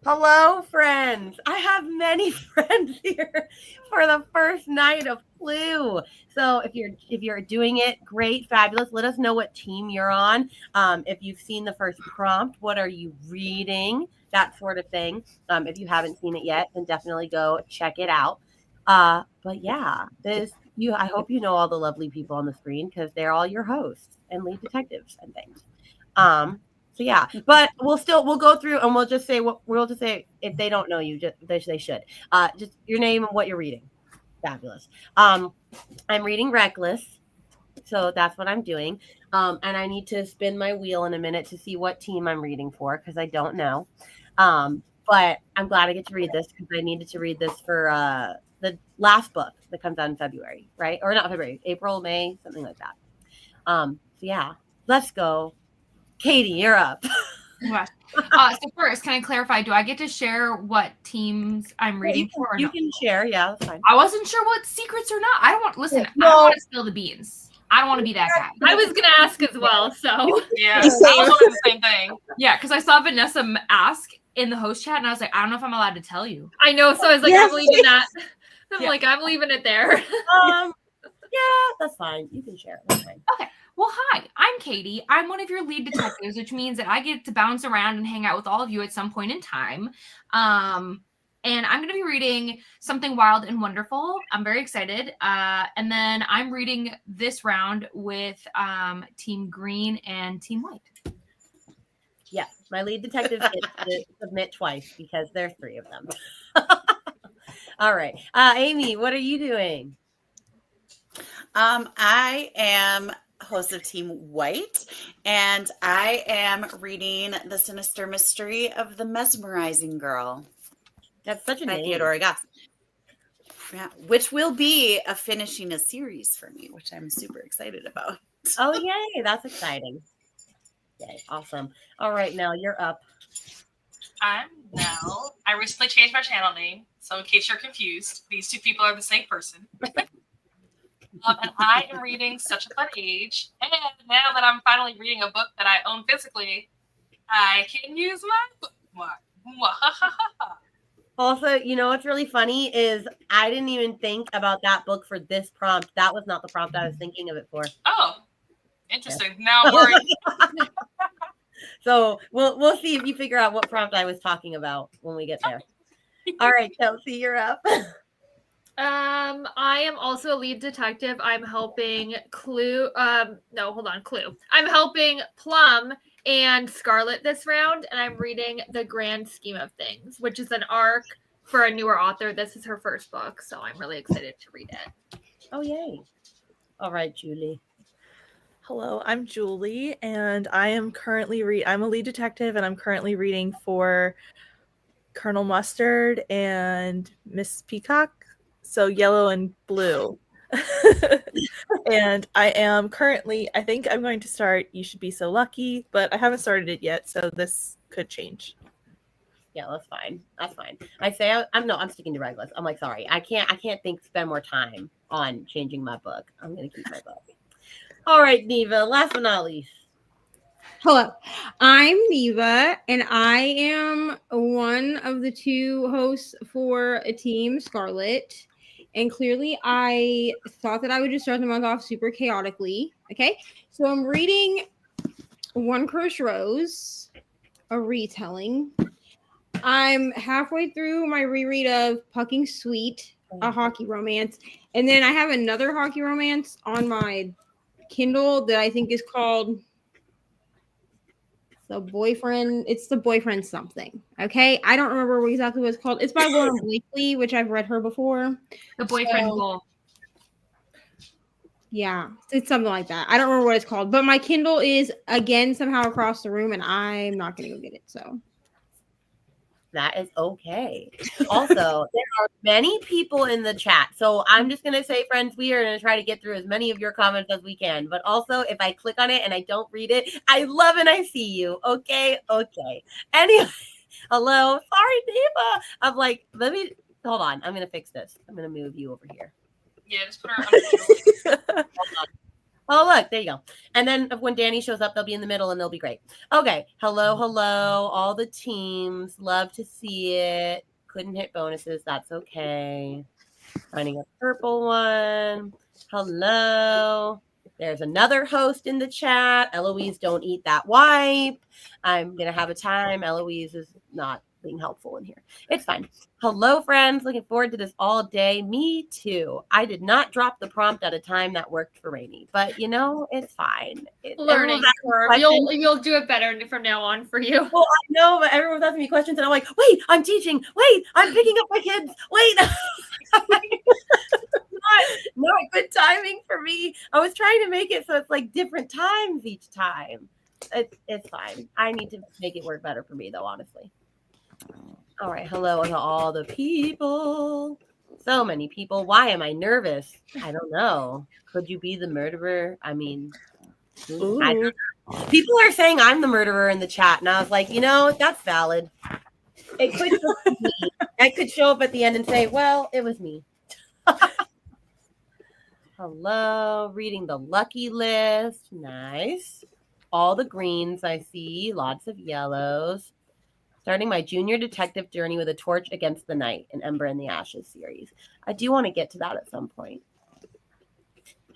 Hello, friends. I have many friends here for the first night of Clue. So if you're doing it, great, fabulous. Let us know what team you're on. If you've seen the first prompt, what are you reading? That sort of thing. If you haven't seen it yet, then definitely go check it out. But yeah, I hope you know all the lovely people on the screen because they're all your hosts and lead detectives and things. So yeah, but we'll go through and we'll just say if they don't know you, they should. Just your name and what you're reading. Fabulous. I'm reading Reckless, so that's what I'm doing. And I need to spin my wheel in a minute to see what team I'm reading for because I don't know. But I'm glad I get to read this because I needed to read this for the last book that comes out in February, right? Or not February, April, May, something like that. So yeah, let's go. Katie, you're up. So first, can I clarify? Do I get to share what teams I'm reading for? Or you can share. Yeah, that's fine. I wasn't sure what secrets or not. I don't want. Listen, I don't want to spill the beans. I don't want to be that guy. I was gonna ask as well. So yeah, I was wondering the same thing. Yeah, because I saw Vanessa ask in the host chat, and I was like, I don't know if I'm allowed to tell you. I know, so I was like, I'm leaving that. I'm leaving it there. Yeah, that's fine. You can share. That's fine. Okay. Well, hi, I'm Katie. I'm one of your lead detectives, which means that I get to bounce around and hang out with all of you at some point in time. And I'm going to be reading Something Wild and Wonderful. I'm very excited. And then I'm reading this round with Team Green and Team White. Yeah, my lead detective gets to submit twice because there's 3 of them. All right. Amy, what are you doing? I am host of Team White, and I am reading The Sinister Mystery of the Mesmerizing Girl. That's such a name. Theodora Goss. Yeah, which will be finishing a series for me, which I'm super excited about. Oh, yay. That's exciting. Yay. Awesome. All right, Nell, you're up. I'm Nell. I recently changed my channel name, so in case you're confused, these 2 people are the same person. And I am reading Such a Fun Age. And now that I'm finally reading a book that I own physically, I can use my bookmark. Also, you know what's really funny is I didn't even think about that book for this prompt. That was not the prompt I was thinking of it for. Oh, interesting. Yeah. Now I'm worried. So we'll see if you figure out what prompt I was talking about when we get there. All right, Chelsea, you're up. I am also a lead detective. I'm helping Clue. Clue. I'm helping Plum and Scarlet this round, and I'm reading The Grand Scheme of Things, which is an arc for a newer author. This is her first book, so I'm really excited to read it. Oh, yay. All right, Julie. Hello, I'm Julie, and I am currently I'm a lead detective, and I'm currently reading for Colonel Mustard and Miss Peacock. So yellow and blue. And I am currently, I think I'm going to start You Should Be So Lucky, but I haven't started it yet, so this could change. Yeah, that's fine. That's fine. I'm sticking to Reckless. I'm like, sorry, I can't spend more time on changing my book. I'm gonna keep my book. All right, Neva, last but not least. Hello, I'm Neva, and I am one of the 2 hosts for a Team Scarlet. And clearly, I thought that I would just start the month off super chaotically. Okay, so I'm reading One Crush Rose, a retelling. I'm halfway through my reread of Pucking Sweet, a hockey romance. And then I have another hockey romance on my Kindle that I think is called The Boyfriend. It's The Boyfriend something. Okay, I don't remember exactly what it's called. It's by Lauren Blakely, which I've read her before. The Boyfriend Goal. Yeah, it's something like that. I don't remember what it's called, but my Kindle is again somehow across the room, and I'm not going to go get it. So that is okay. Also, there are many people in the chat, so I'm just going to say, friends, we are going to try to get through as many of your comments as we can. But also, if I click on it and I don't read it, I love and I see you. Okay. Anyway, hello. Sorry, Neva. I'm like, hold on. I'm going to fix this. I'm going to move you over here. Yeah, just put her under Julie. Oh, look, there you go. And then when Danny shows up, they'll be in the middle and they'll be great. Okay. Hello, all the teams. Love to see it. Couldn't hit bonuses. That's okay. Finding a purple one. Hello. There's another host in the chat. Eloise, don't eat that wipe. I'm going to have a time. Eloise is not being helpful in here. It's fine. Hello, friends. Looking forward to this all day. Me too. I did not drop the prompt at a time that worked for Rainy, but it's fine. Learning curve. You'll do it better from now on for you. Well, I know, but everyone's asking me questions, and I'm like, wait, I'm teaching. Wait, I'm picking up my kids. Wait. not good timing for me. I was trying to make it so it's like different times each time. It's fine. I need to make it work better for me, though, honestly. All right. Hello to all the people. So many people. Why am I nervous? I don't know. Could you be the murderer? I mean, I don't know. People are saying I'm the murderer in the chat, and I was like, that's valid. It could be me. I could show up at the end and say, well, it was me. Hello. Reading the lucky list. Nice. All the greens I see. Lots of yellows. Starting my junior detective journey with a torch against the night, an Ember in the Ashes series. I do want to get to that at some point.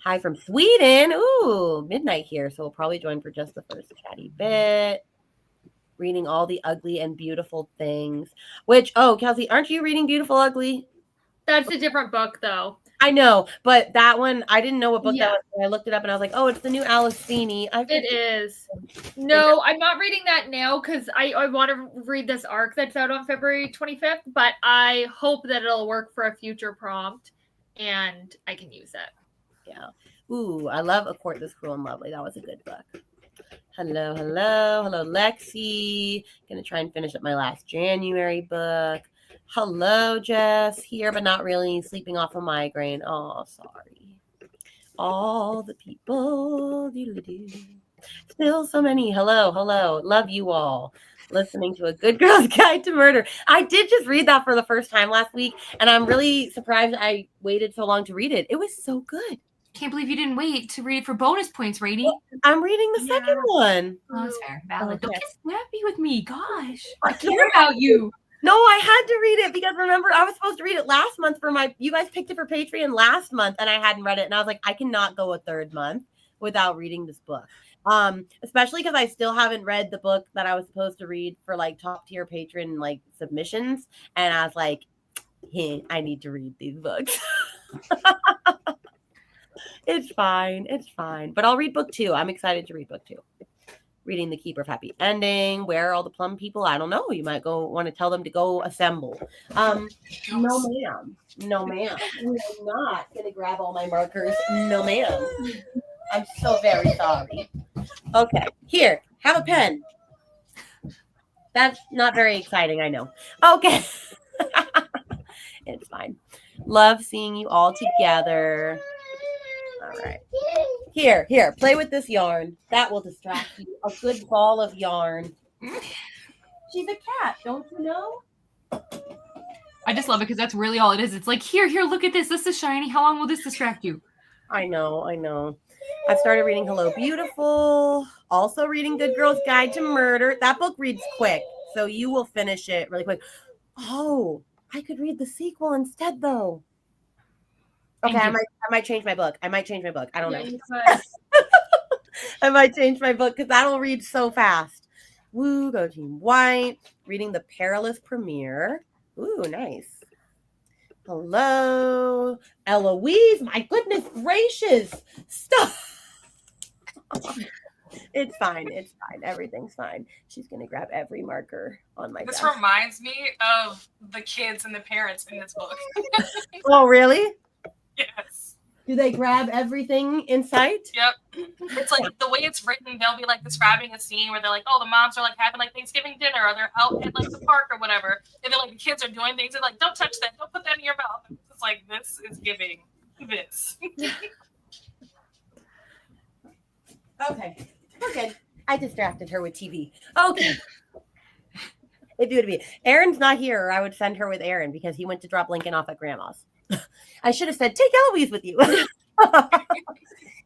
Hi from Sweden. Ooh, midnight here, so we'll probably join for just the first chatty bit. Reading all the ugly and beautiful things. Which, Kelsey, aren't you reading Beautiful Ugly? That's a different book, though. I know, but that one, I didn't know what book that was. And I looked it up and I was like, oh, it's the new Alice Feeney. It is. No, I'm not reading that now because I want to read this arc that's out on February 25th, but I hope that it'll work for a future prompt and I can use it. Yeah. Ooh, I love A Court This Cruel and Lovely. That was a good book. Hello, Lexi. Gonna try and finish up my last January book. Hello, Jess. Here, but not really. Sleeping off a migraine. Oh, sorry. All the people. Still so many. Hello. Love you all. Listening to A Good Girl's Guide to Murder. I did just read that for the first time last week, and I'm really surprised I waited so long to read it. It was so good. Can't believe you didn't wait to read it for bonus points, Rainy. I'm reading the second one. Oh, that's fair. Valid. Okay. Don't get snappy with me. Gosh. I care about you. No, I had to read it because remember, I was supposed to read it last month you guys picked it for Patreon last month and I hadn't read it. And I was like, I cannot go a third month without reading this book. Especially because I still haven't read the book that I was supposed to read for like top tier patron like submissions. And I was like, hey, I need to read these books. It's fine. But I'll read book 2. I'm excited to read book 2. Reading The Keeper of Happy Ending. Where are all the plum people? I don't know. You might want to tell them to go assemble. No, ma'am. We're not going to grab all my markers. No, ma'am. I'm so very sorry. Okay. Here, have a pen. That's not very exciting, I know. Okay. It's fine. Love seeing you all together. All right. Here, play with this yarn. That will distract you. A good ball of yarn. She's a cat, don't you know? I just love it because that's really all it is. It's like, here, look at this. This is shiny. How long will this distract you? I know. I've started reading Hello Beautiful. Also reading Good Girl's Guide to Murder. That book reads quick, so you will finish it really quick. Oh, I could read the sequel instead, though. Okay, I might change my book. I don't know. I might change my book because that'll read so fast. Woo, go Team White. Reading The Perilous Premiere. Ooh, nice. Hello, Eloise. My goodness gracious. Stop. It's fine. Everything's fine. She's going to grab every marker on my desk. This reminds me of the kids and the parents in this book. Oh, really? Yes. Do they grab everything in sight? Yep. It's like the way it's written, they'll be like describing a scene where they're like, oh, the moms are like having like Thanksgiving dinner or they're out at like the park or whatever. And then like the kids are doing things and like, don't touch that. Don't put that in your mouth. It's like, this is giving this. Okay. We're good. I distracted her with TV. Okay. If you would be. Aaron's not here, or I would send her with Aaron because he went to drop Lincoln off at grandma's. I should have said, take Eloise with you.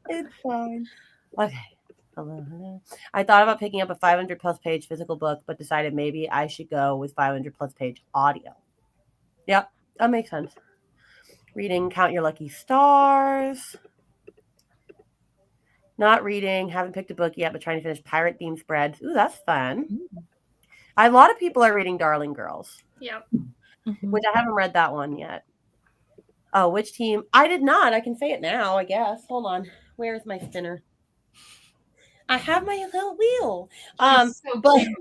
It's fine. Okay. Hello. I thought about picking up a 500 plus page physical book, but decided maybe I should go with 500 plus page audio. Yep, that makes sense. Reading Count Your Lucky Stars. Not reading. Haven't picked a book yet, but trying to finish pirate themed spreads. Ooh, that's fun. A lot of people are reading Darling Girls. Yep. Which I haven't read that one yet. Oh, which team? I did not. I can say it now, I guess. Hold on. Where's my spinner? I have my little wheel. It's so but cute.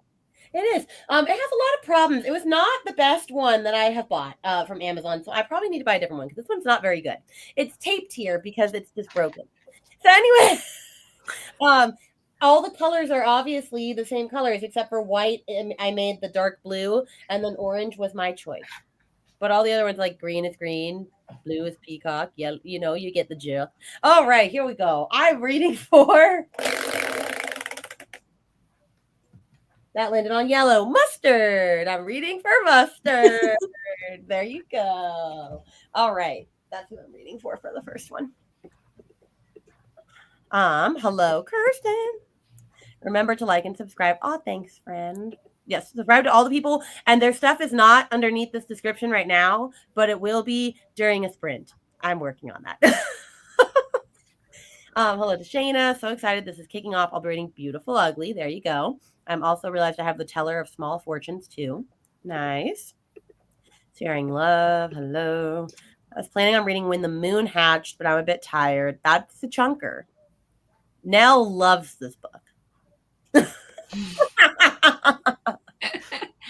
it is. It has a lot of problems. It was not the best one that I have bought from Amazon, so I probably need to buy a different one because this one's not very good. It's taped here because it's just broken. So anyway, all the colors are obviously the same colors except for white. I made the dark blue, and then orange was my choice. But all the other ones, like green is green, blue is peacock. Yeah, you get the gist. All right, here we go. I'm reading for... That landed on yellow. Mustard. I'm reading for Mustard. There you go. All right. That's who I'm reading for the first one. Hello, Kirsten. Remember to like and subscribe. Oh, thanks, friend. Yes, subscribe to all the people. And their stuff is not underneath this description right now, but it will be during a sprint. I'm working on that. Hello to Shayna. So excited. This is kicking off. I'll be reading Beautiful Ugly. There you go. I'm also realized I have the Teller of Small Fortunes too. Nice. Sharing love. Hello. I was planning on reading When the Moon Hatched, but I'm a bit tired. That's a chunker. Nell loves this book.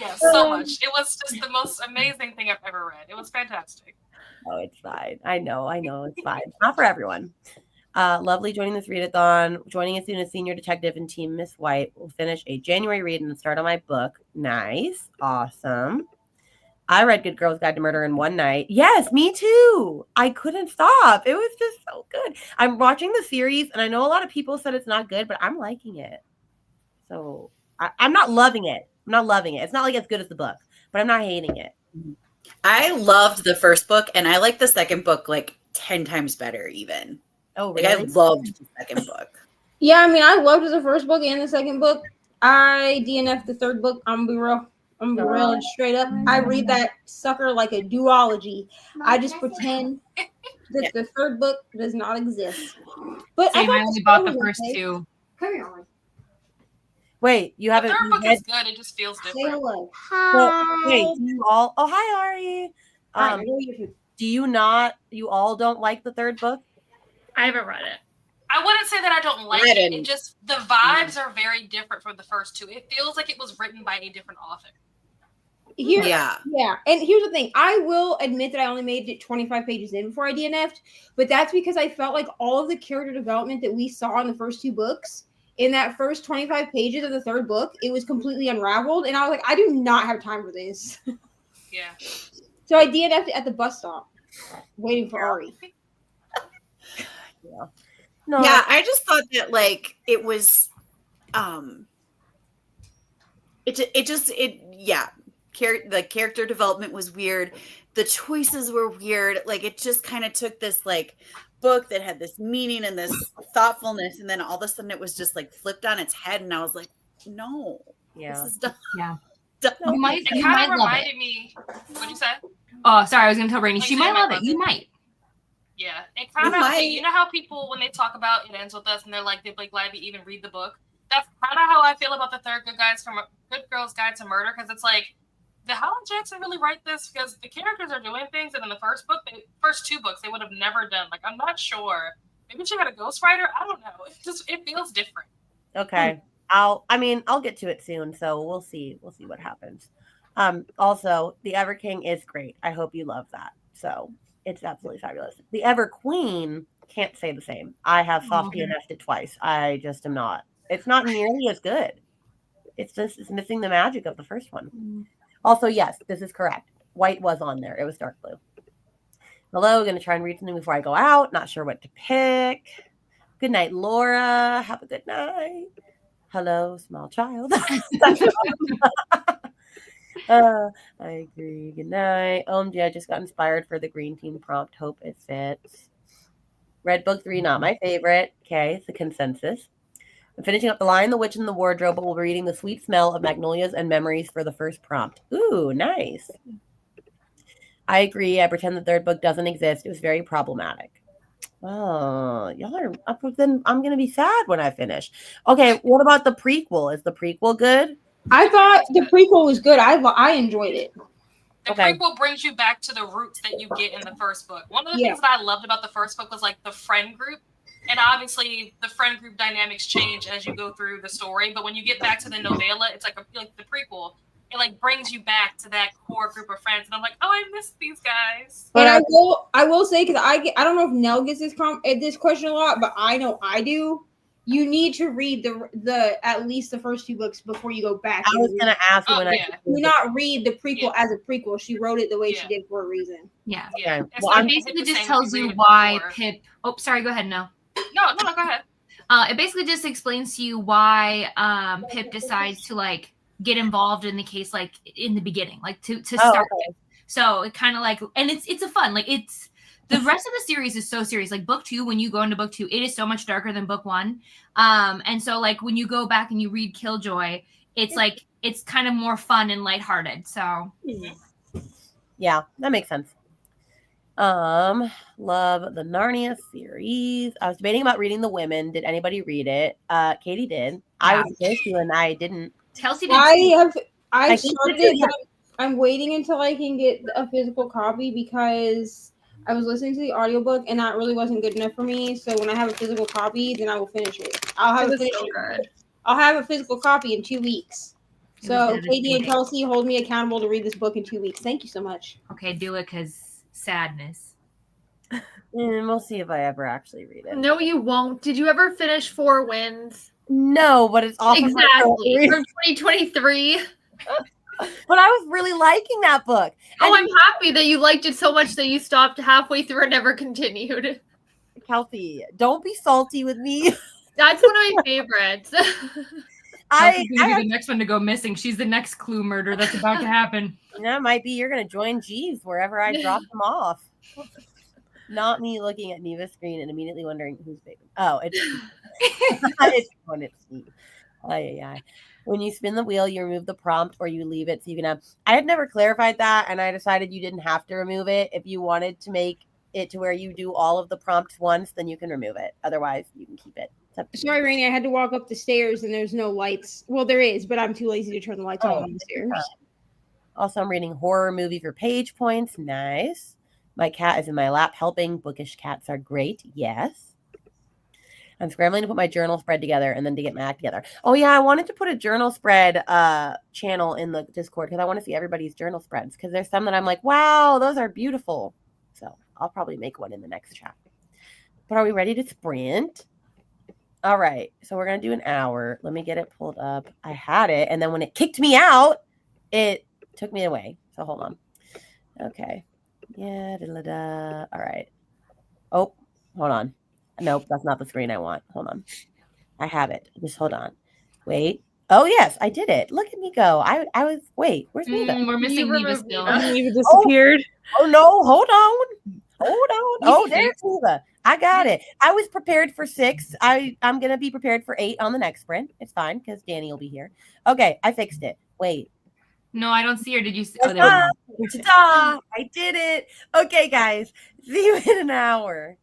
Yeah, so much. It was just the most amazing thing I've ever read. It was fantastic. Oh, it's fine. I know. It's fine. It's not for everyone. Lovely joining this readathon. Joining as soon as senior detective and team Miss White will finish a January read and start on my book. Nice. Awesome. I read Good Girl's Guide to Murder in one night. Yes, me too. I couldn't stop. It was just so good. I'm watching the series, and I know a lot of people said it's not good, but I'm liking it. So I'm not loving it. It's not like as good as the book, but I'm not hating it. I loved the first book, and I like the second book like 10 times better even. Oh, Like really? I loved the second book. Yeah, I mean, I loved the first book and the second book. I DNF'd the third book. I'm gonna be real and straight up. I read that sucker like a duology. I just pretend that the third book does not exist. But Same, I only bought the first two. Come here, Ollie. Wait, you The haven't third book read? is good. It just feels Say different. hello. Well, wait, do you all? Oh, hi, Ari. All right, go get your food. Do you not? You all don't like the third book? I haven't read it. I wouldn't say that I don't like I it. didn't. It just, the vibes are very different from the first two. It feels like it was written by a different author. Yeah. And here's the thing. I will admit that I only made it 25 pages in before I DNF'd, but that's because I felt like all of the character development that we saw in the first two books, in that first 25 pages of the third book, it was completely unraveled. And I was like, I do not have time for this. Yeah. So I DNF'd at the bus stop, waiting for Ari. Yeah. No. Yeah, I just thought that like it was the character development was weird. The choices were weird. Like it just kind of took this like book that had this meaning and this thoughtfulness, and then all of a sudden it was just like flipped on its head, and I was like, no, Yeah. this is dumb. Yeah. Dumb. You might It kind of love reminded it. me. What'd you say? Oh, sorry, I was gonna tell Rainy. Like, She you might might love love it. You it. might. Yeah, it kind You of. might. You know how people, when they talk about It Ends With Us, and they're like, they're glad to even read the book. That's kind of how I feel about the third Good Girl's Guide to Murder, because it's like, did Howard Jackson really write this? Because the characters are doing things that in the first first two books, they would have never done. Like, I'm not sure. Maybe she had a ghostwriter. I don't know. It feels different. Okay. I'll get to it soon, so we'll see. We'll see what happens. Also, the Ever King is great. I hope you love that. So it's absolutely fabulous. The Ever Queen can't say the same. I have soft DNF'd it twice. I just am not. It's not nearly as good. It's missing the magic of the first one. Also, yes, this is correct. White was on there. It was dark blue. Hello, going to try and read something before I go out. Not sure what to pick. Good night, Laura. Have a good night. Hello, small child. I agree. Good night. OMG, I just got inspired for the green team prompt. Hope it fits. Read book 3, not my favorite. Okay, it's a consensus. I'm finishing up The Lion, the Witch, and the Wardrobe, but we'll be reading The Sweet Smell of Magnolias and Memories for the first prompt. Ooh, nice. I agree. I pretend the third book doesn't exist. It was very problematic. Oh, y'all are up. Then I'm going to be sad when I finish. Okay, what about the prequel? Is the prequel good? I thought the prequel was good. I enjoyed it. The Okay. prequel brings you back to the roots that you get in the first book. One of the Yeah. things that I loved about the first book was like the friend group. And obviously the friend group dynamics change as you go through the story. But when you get back to the novella, it's like the prequel. It like brings you back to that core group of friends. And I'm like, oh, I miss these guys. And I will say, because I don't know if Nell gets this question a lot, but I know I do. You need to read the at least the first 2 books before you go back. I was going to ask you Oh, when yeah. Do not read the prequel as a prequel. She wrote it the way she did for a reason. Yeah. Yeah. Okay. It's Well, not It gonna hit basically the just same tells as you you read it why before. Pip. Oh, sorry. Go ahead. No. No, go ahead. It basically just explains to you why Pip decides to like get involved in the case, like in the beginning, like to start it. So it kind of like, and it's a fun, like it's the rest of the series is so serious. Like book 2, when you go into book 2, it is so much darker than book 1. And so like when you go back and you read Killjoy, it's like it's kind of more fun and lighthearted. So yeah, that makes sense. Love the Narnia series. I was debating about reading The Women. Did anybody read it? Katie did. I was supposed to, and I didn't. Chelsea did too. I started it, but I'm waiting until I can get a physical copy because I was listening to the audiobook and that really wasn't good enough for me. So when I have a physical copy, then I will finish it. I'll have a physical copy in 2 weeks. So Katie and Kelsey hold me accountable to read this book in 2 weeks. Thank you so much. Okay, do it because sadness. And we'll see if I ever actually read it. No, you won't. Did you ever finish Four Winds? No, but it's awesome. Exactly. From 2023. But I was really liking that book. Oh, I'm happy that you liked it so much that you stopped halfway through and never continued. Kelsey, don't be salty with me. That's one of my favorites. Chelsea's gonna be the next one to go missing. She's the next clue murder that's about to happen. That might be you're gonna join Jeeves wherever I drop them off. Not me looking at Neva's screen and immediately wondering who's baby. Oh, it's it's Steve. When you spin the wheel, you remove the prompt or you leave it so you can have. I had never clarified that, and I decided you didn't have to remove it. If you wanted to make it to where you do all of the prompts once, then you can remove it. Otherwise, you can keep it. Sorry, Rainy, I had to walk up the stairs and there's no lights. Well, there is, but I'm too lazy to turn the lights on the stairs. Also, I'm reading horror movie for page points. Nice. My cat is in my lap helping. Bookish cats are great. Yes. I'm scrambling to put my journal spread together and then to get my act together. Oh, yeah. I wanted to put a journal spread channel in the Discord because I want to see everybody's journal spreads because there's some that I'm like, wow, those are beautiful. So I'll probably make one in the next chapter. But are we ready to sprint? All right. So we're going to do an hour. Let me get it pulled up. I had it. And then when it kicked me out, it took me away. So hold on. Okay. Yeah. All right. Oh, hold on. Nope, that's not the screen I want. Hold on. I have it. Just hold on. Wait. Oh, yes, I did it. Look at me go. I was, wait, where's Neva? We're missing Neva still. Neva disappeared. Oh, no, hold on. Hold on. Oh, there's Neva. I got it. I was prepared for 6. I'm going to be prepared for 8 on the next sprint. It's fine because Danny will be here. Okay, I fixed it. Wait. No, I don't see her. Did you see? Oh, there we go. Ta-da! I did it. Okay, guys. See you in an hour.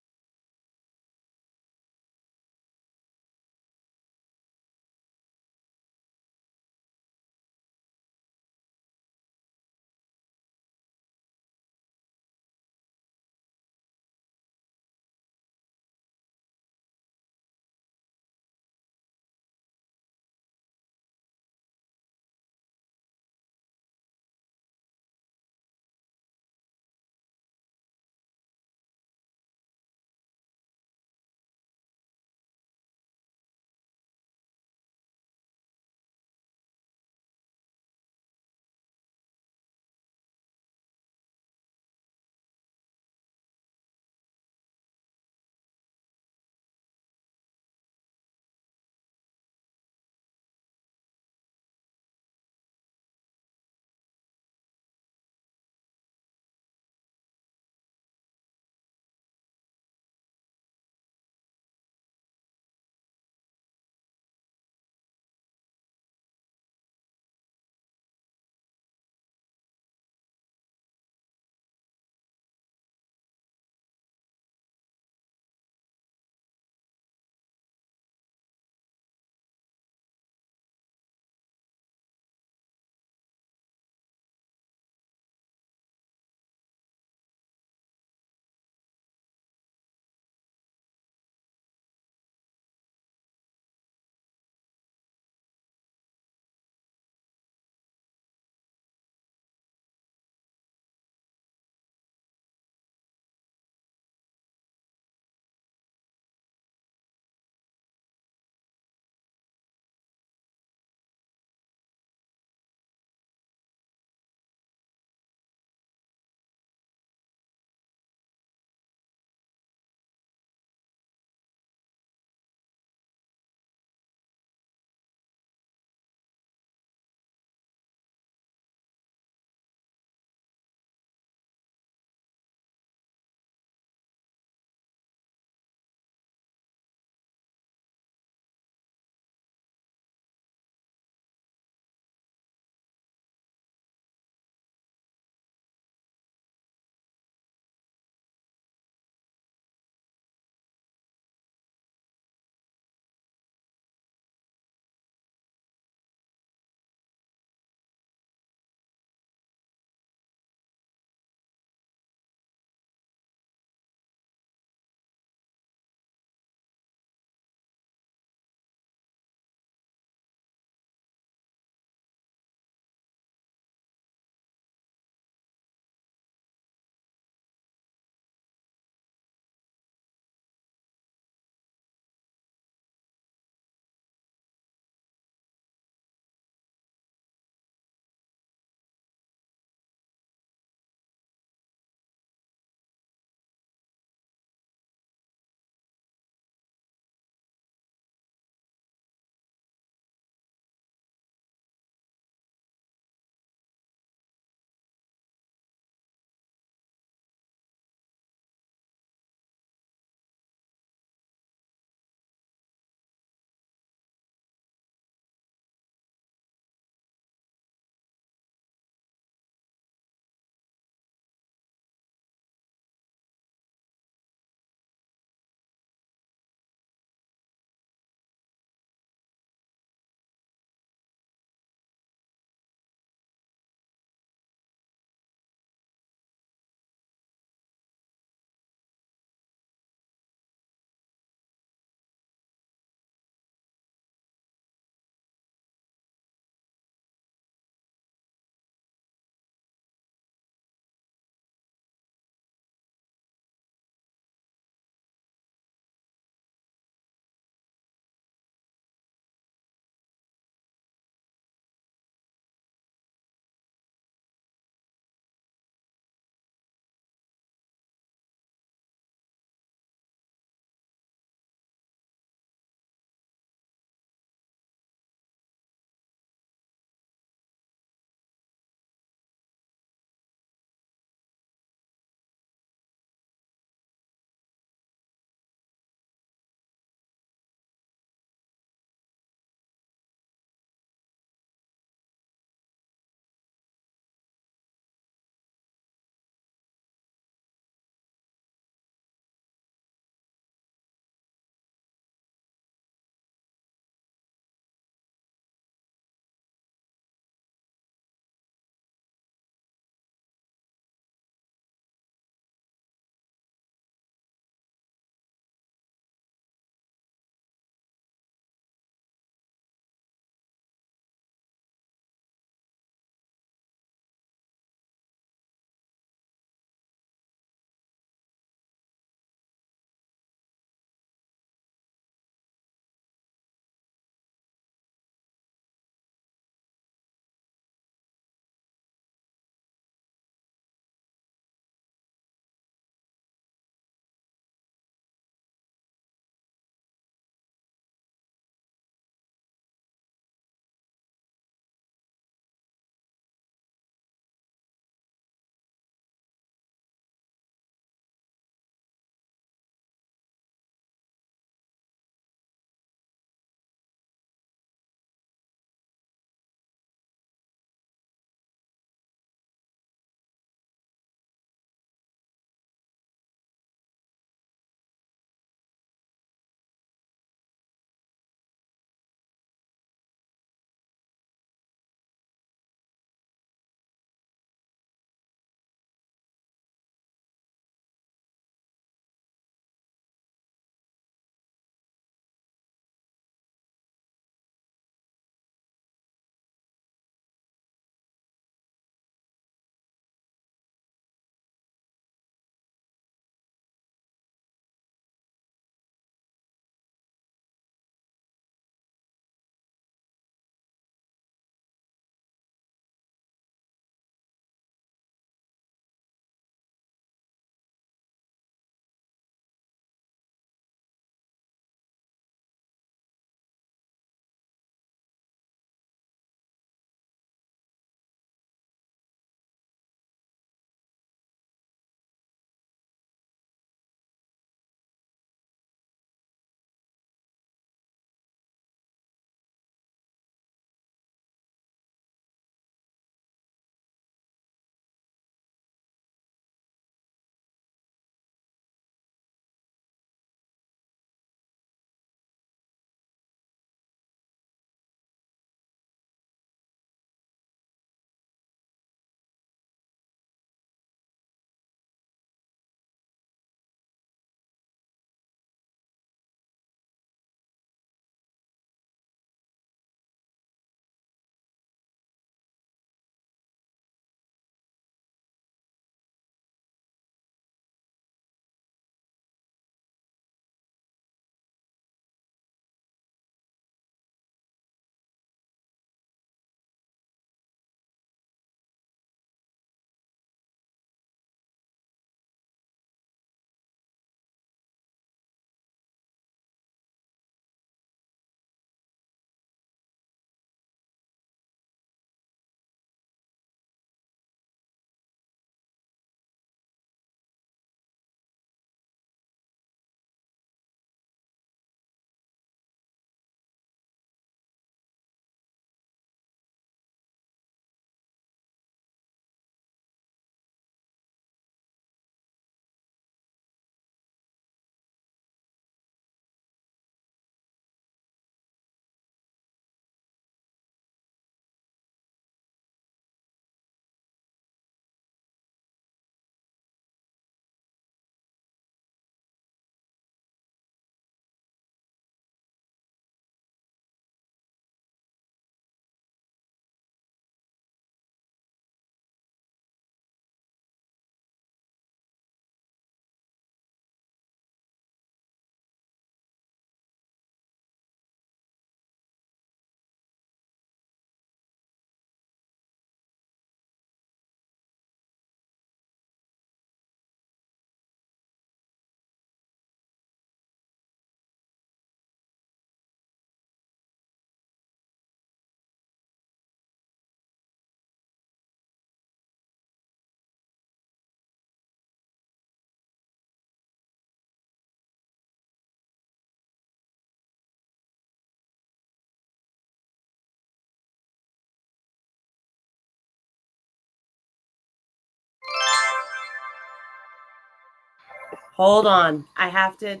Hold on. I have to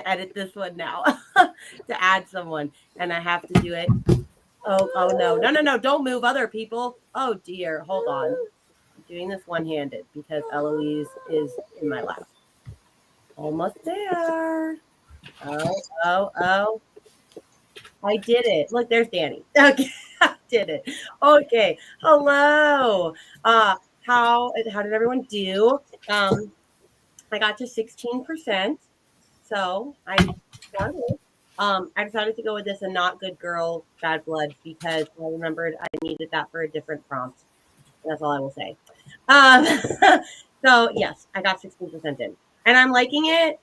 edit this one now to add someone. And I have to do it. Oh no. Don't move other people. Oh dear. Hold on. I'm doing this one-handed because Eloise is in my lap. Almost there. Oh. I did it. Look, there's Danny. Okay. I did it. Okay. Hello. How did everyone do? I got to 16%. So I started. I decided to go with this, a not good girl, bad blood, because I remembered I needed that for a different prompt. That's all I will say. So yes, I got 16% in, and I'm liking it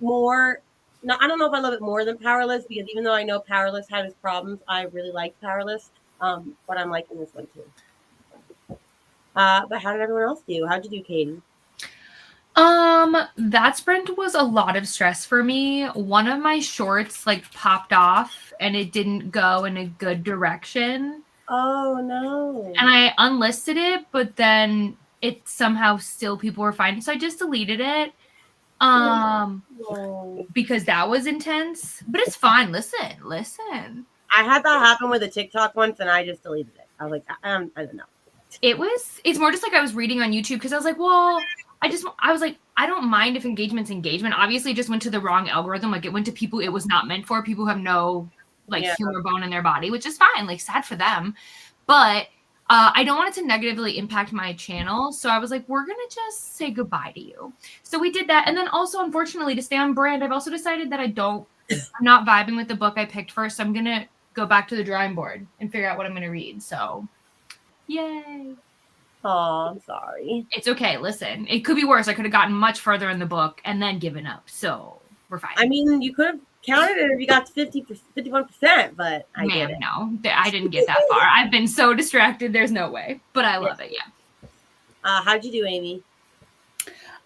more. No, I don't know if I love it more than Powerless, because even though I know Powerless had its problems, I really like Powerless. But I'm liking this one too. But how did everyone else do? How'd you do, Katie? That sprint was a lot of stress for me. One of my shorts like popped off and it didn't go in a good direction. Oh no. And I unlisted it, but then it somehow still people were finding. So I just deleted it. Because that was intense. But it's fine. Listen. I had that happen with a TikTok once and I just deleted it. I was like, I don't know. It's more just like I was reading on YouTube because I was like, well, I was like, I don't mind if engagement's engagement. Obviously, it just went to the wrong algorithm. Like it went to people it was not meant for. People who have no humor bone in their body, which is fine. Like sad for them. But I don't want it to negatively impact my channel. So I was like, we're going to just say goodbye to you. So we did that. And then also, unfortunately, to stay on brand, I've also decided that I'm not vibing with the book I picked first. So I'm going to go back to the drawing board and figure out what I'm going to read. So yay. Oh, I'm sorry. It's okay. Listen, it could be worse. I could have gotten much further in the book and then given up. So we're fine. I mean, you could have counted it if you got to 51%, but I didn't. No, I didn't get that far. I've been so distracted. There's no way, but I love it. Yeah. How'd you do, Amy?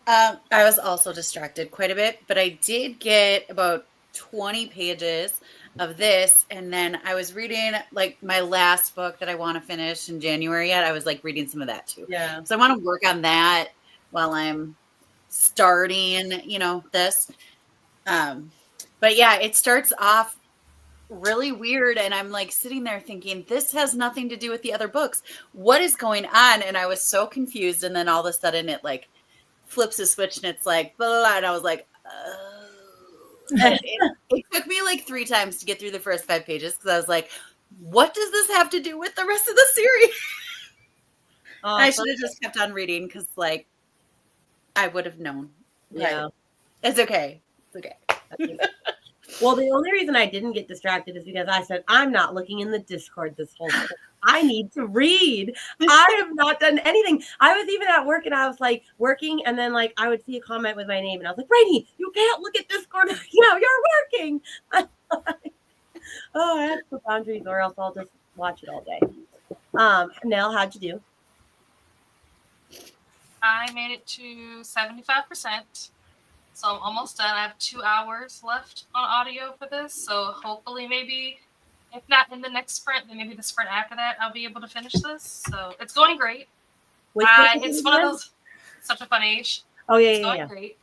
I was also distracted quite a bit, but I did get about 20 pages of this, and then I was reading like my last book that I want to finish in January yet. I was like reading some of that too. Yeah. So I want to work on that while I'm starting, this. But yeah, it starts off really weird, and I'm like sitting there thinking, this has nothing to do with the other books. What is going on? And I was so confused, and then all of a sudden it like flips a switch and it's like blah, blah, blah, and I was like, it took me like 3 times to get through the first 5 pages because I was like, what does this have to do with the rest of the series? I should have just kept on reading because like I would have known. Yeah. It's okay. It's okay. Well, the only reason I didn't get distracted is because I said, I'm not looking in the Discord this whole time. I need to read. I have not done anything. I was even at work and I was like working, and then like I would see a comment with my name and I was like, Rainy, you can't look at Discord. You're working. Oh, I have to put boundaries or else I'll just watch it all day. Nell, how'd you do? I made it to 75%. So I'm almost done. I have 2 hours left on audio for this. So hopefully maybe, if not in the next sprint, then maybe the sprint after that, I'll be able to finish this. So it's going great. It's one of those, such a fun age. Oh, yeah, it's going great.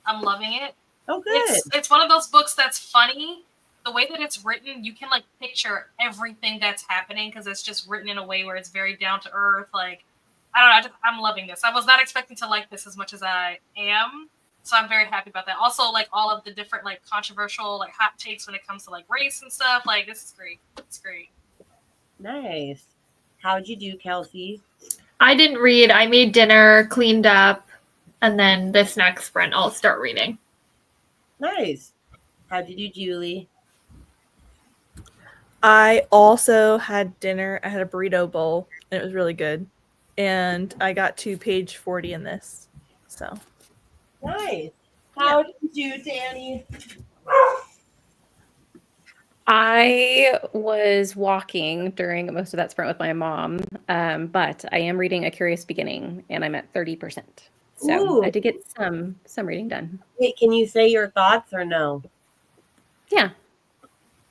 I'm loving it. Oh, good. It's one of those books that's funny. The way that it's written, you can like picture everything that's happening because it's just written in a way where it's very down to earth. Like, I don't know. I'm loving this. I was not expecting to like this as much as I am. So I'm very happy about that. Also, like all of the different like controversial like hot takes when it comes to like race and stuff. Like this is great. It's great. Nice. How'd you do, Kelsey? I didn't read. I made dinner, cleaned up, and then this next sprint I'll start reading. Nice. How'd you do, Julie? I also had dinner. I had a burrito bowl, and it was really good. And I got to page 40 in this. So nice. How did you do, Danny? I was walking during most of that sprint with my mom, but I am reading A Curious Beginning, and I'm at 30%. So I did get some reading done. Wait, can you say your thoughts or no?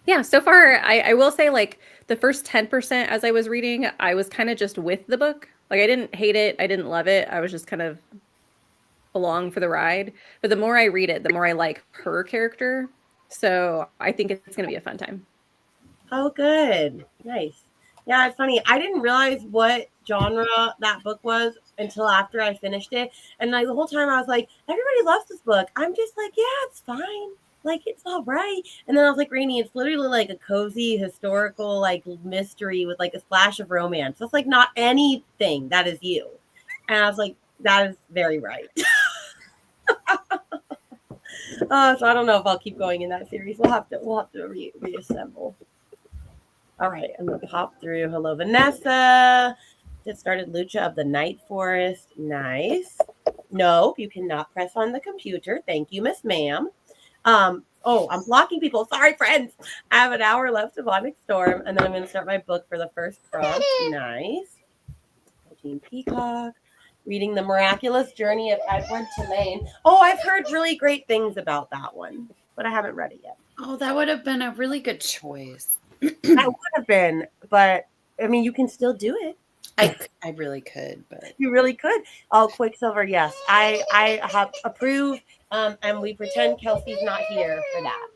Yeah, so far, I will say, like, the first 10% as I was reading, I was kind of just with the book. Like, I didn't hate it. I didn't love it. I was just kind of along for the ride. But the more I read it, the more I like her character. So I think it's going to be a fun time. Oh, good. Nice. Yeah, it's funny. I didn't realize what genre that book was until after I finished it. And like the whole time I was like, everybody loves this book. I'm just like, yeah, it's fine. Like, it's all right. And then I was like, Rainy, it's literally like a cozy historical like mystery with like a splash of romance. It's like not anything that is you. And I was like, that is very right. So I don't know if I'll keep going in that series. We'll have to reassemble. All right, I'm gonna hop through. Hello, Vanessa. Get started. Lucha of the Night Forest. Nice. Nope, you cannot press on the computer. Thank you, Miss Ma'am. Oh, I'm blocking people. Sorry, friends. I have an hour left of Onyx Storm, and then I'm going to start my book for the first prompt. Nice. Team Peacock. Reading The Miraculous Journey of Edward Tulane. Oh, I've heard really great things about that one, but I haven't read it yet. Oh, that would have been a really good choice. That would have been, but I mean, you can still do it. I really could, but You really could. Oh, Quicksilver, yes. I have approved, and we pretend Kelsey's not here for that.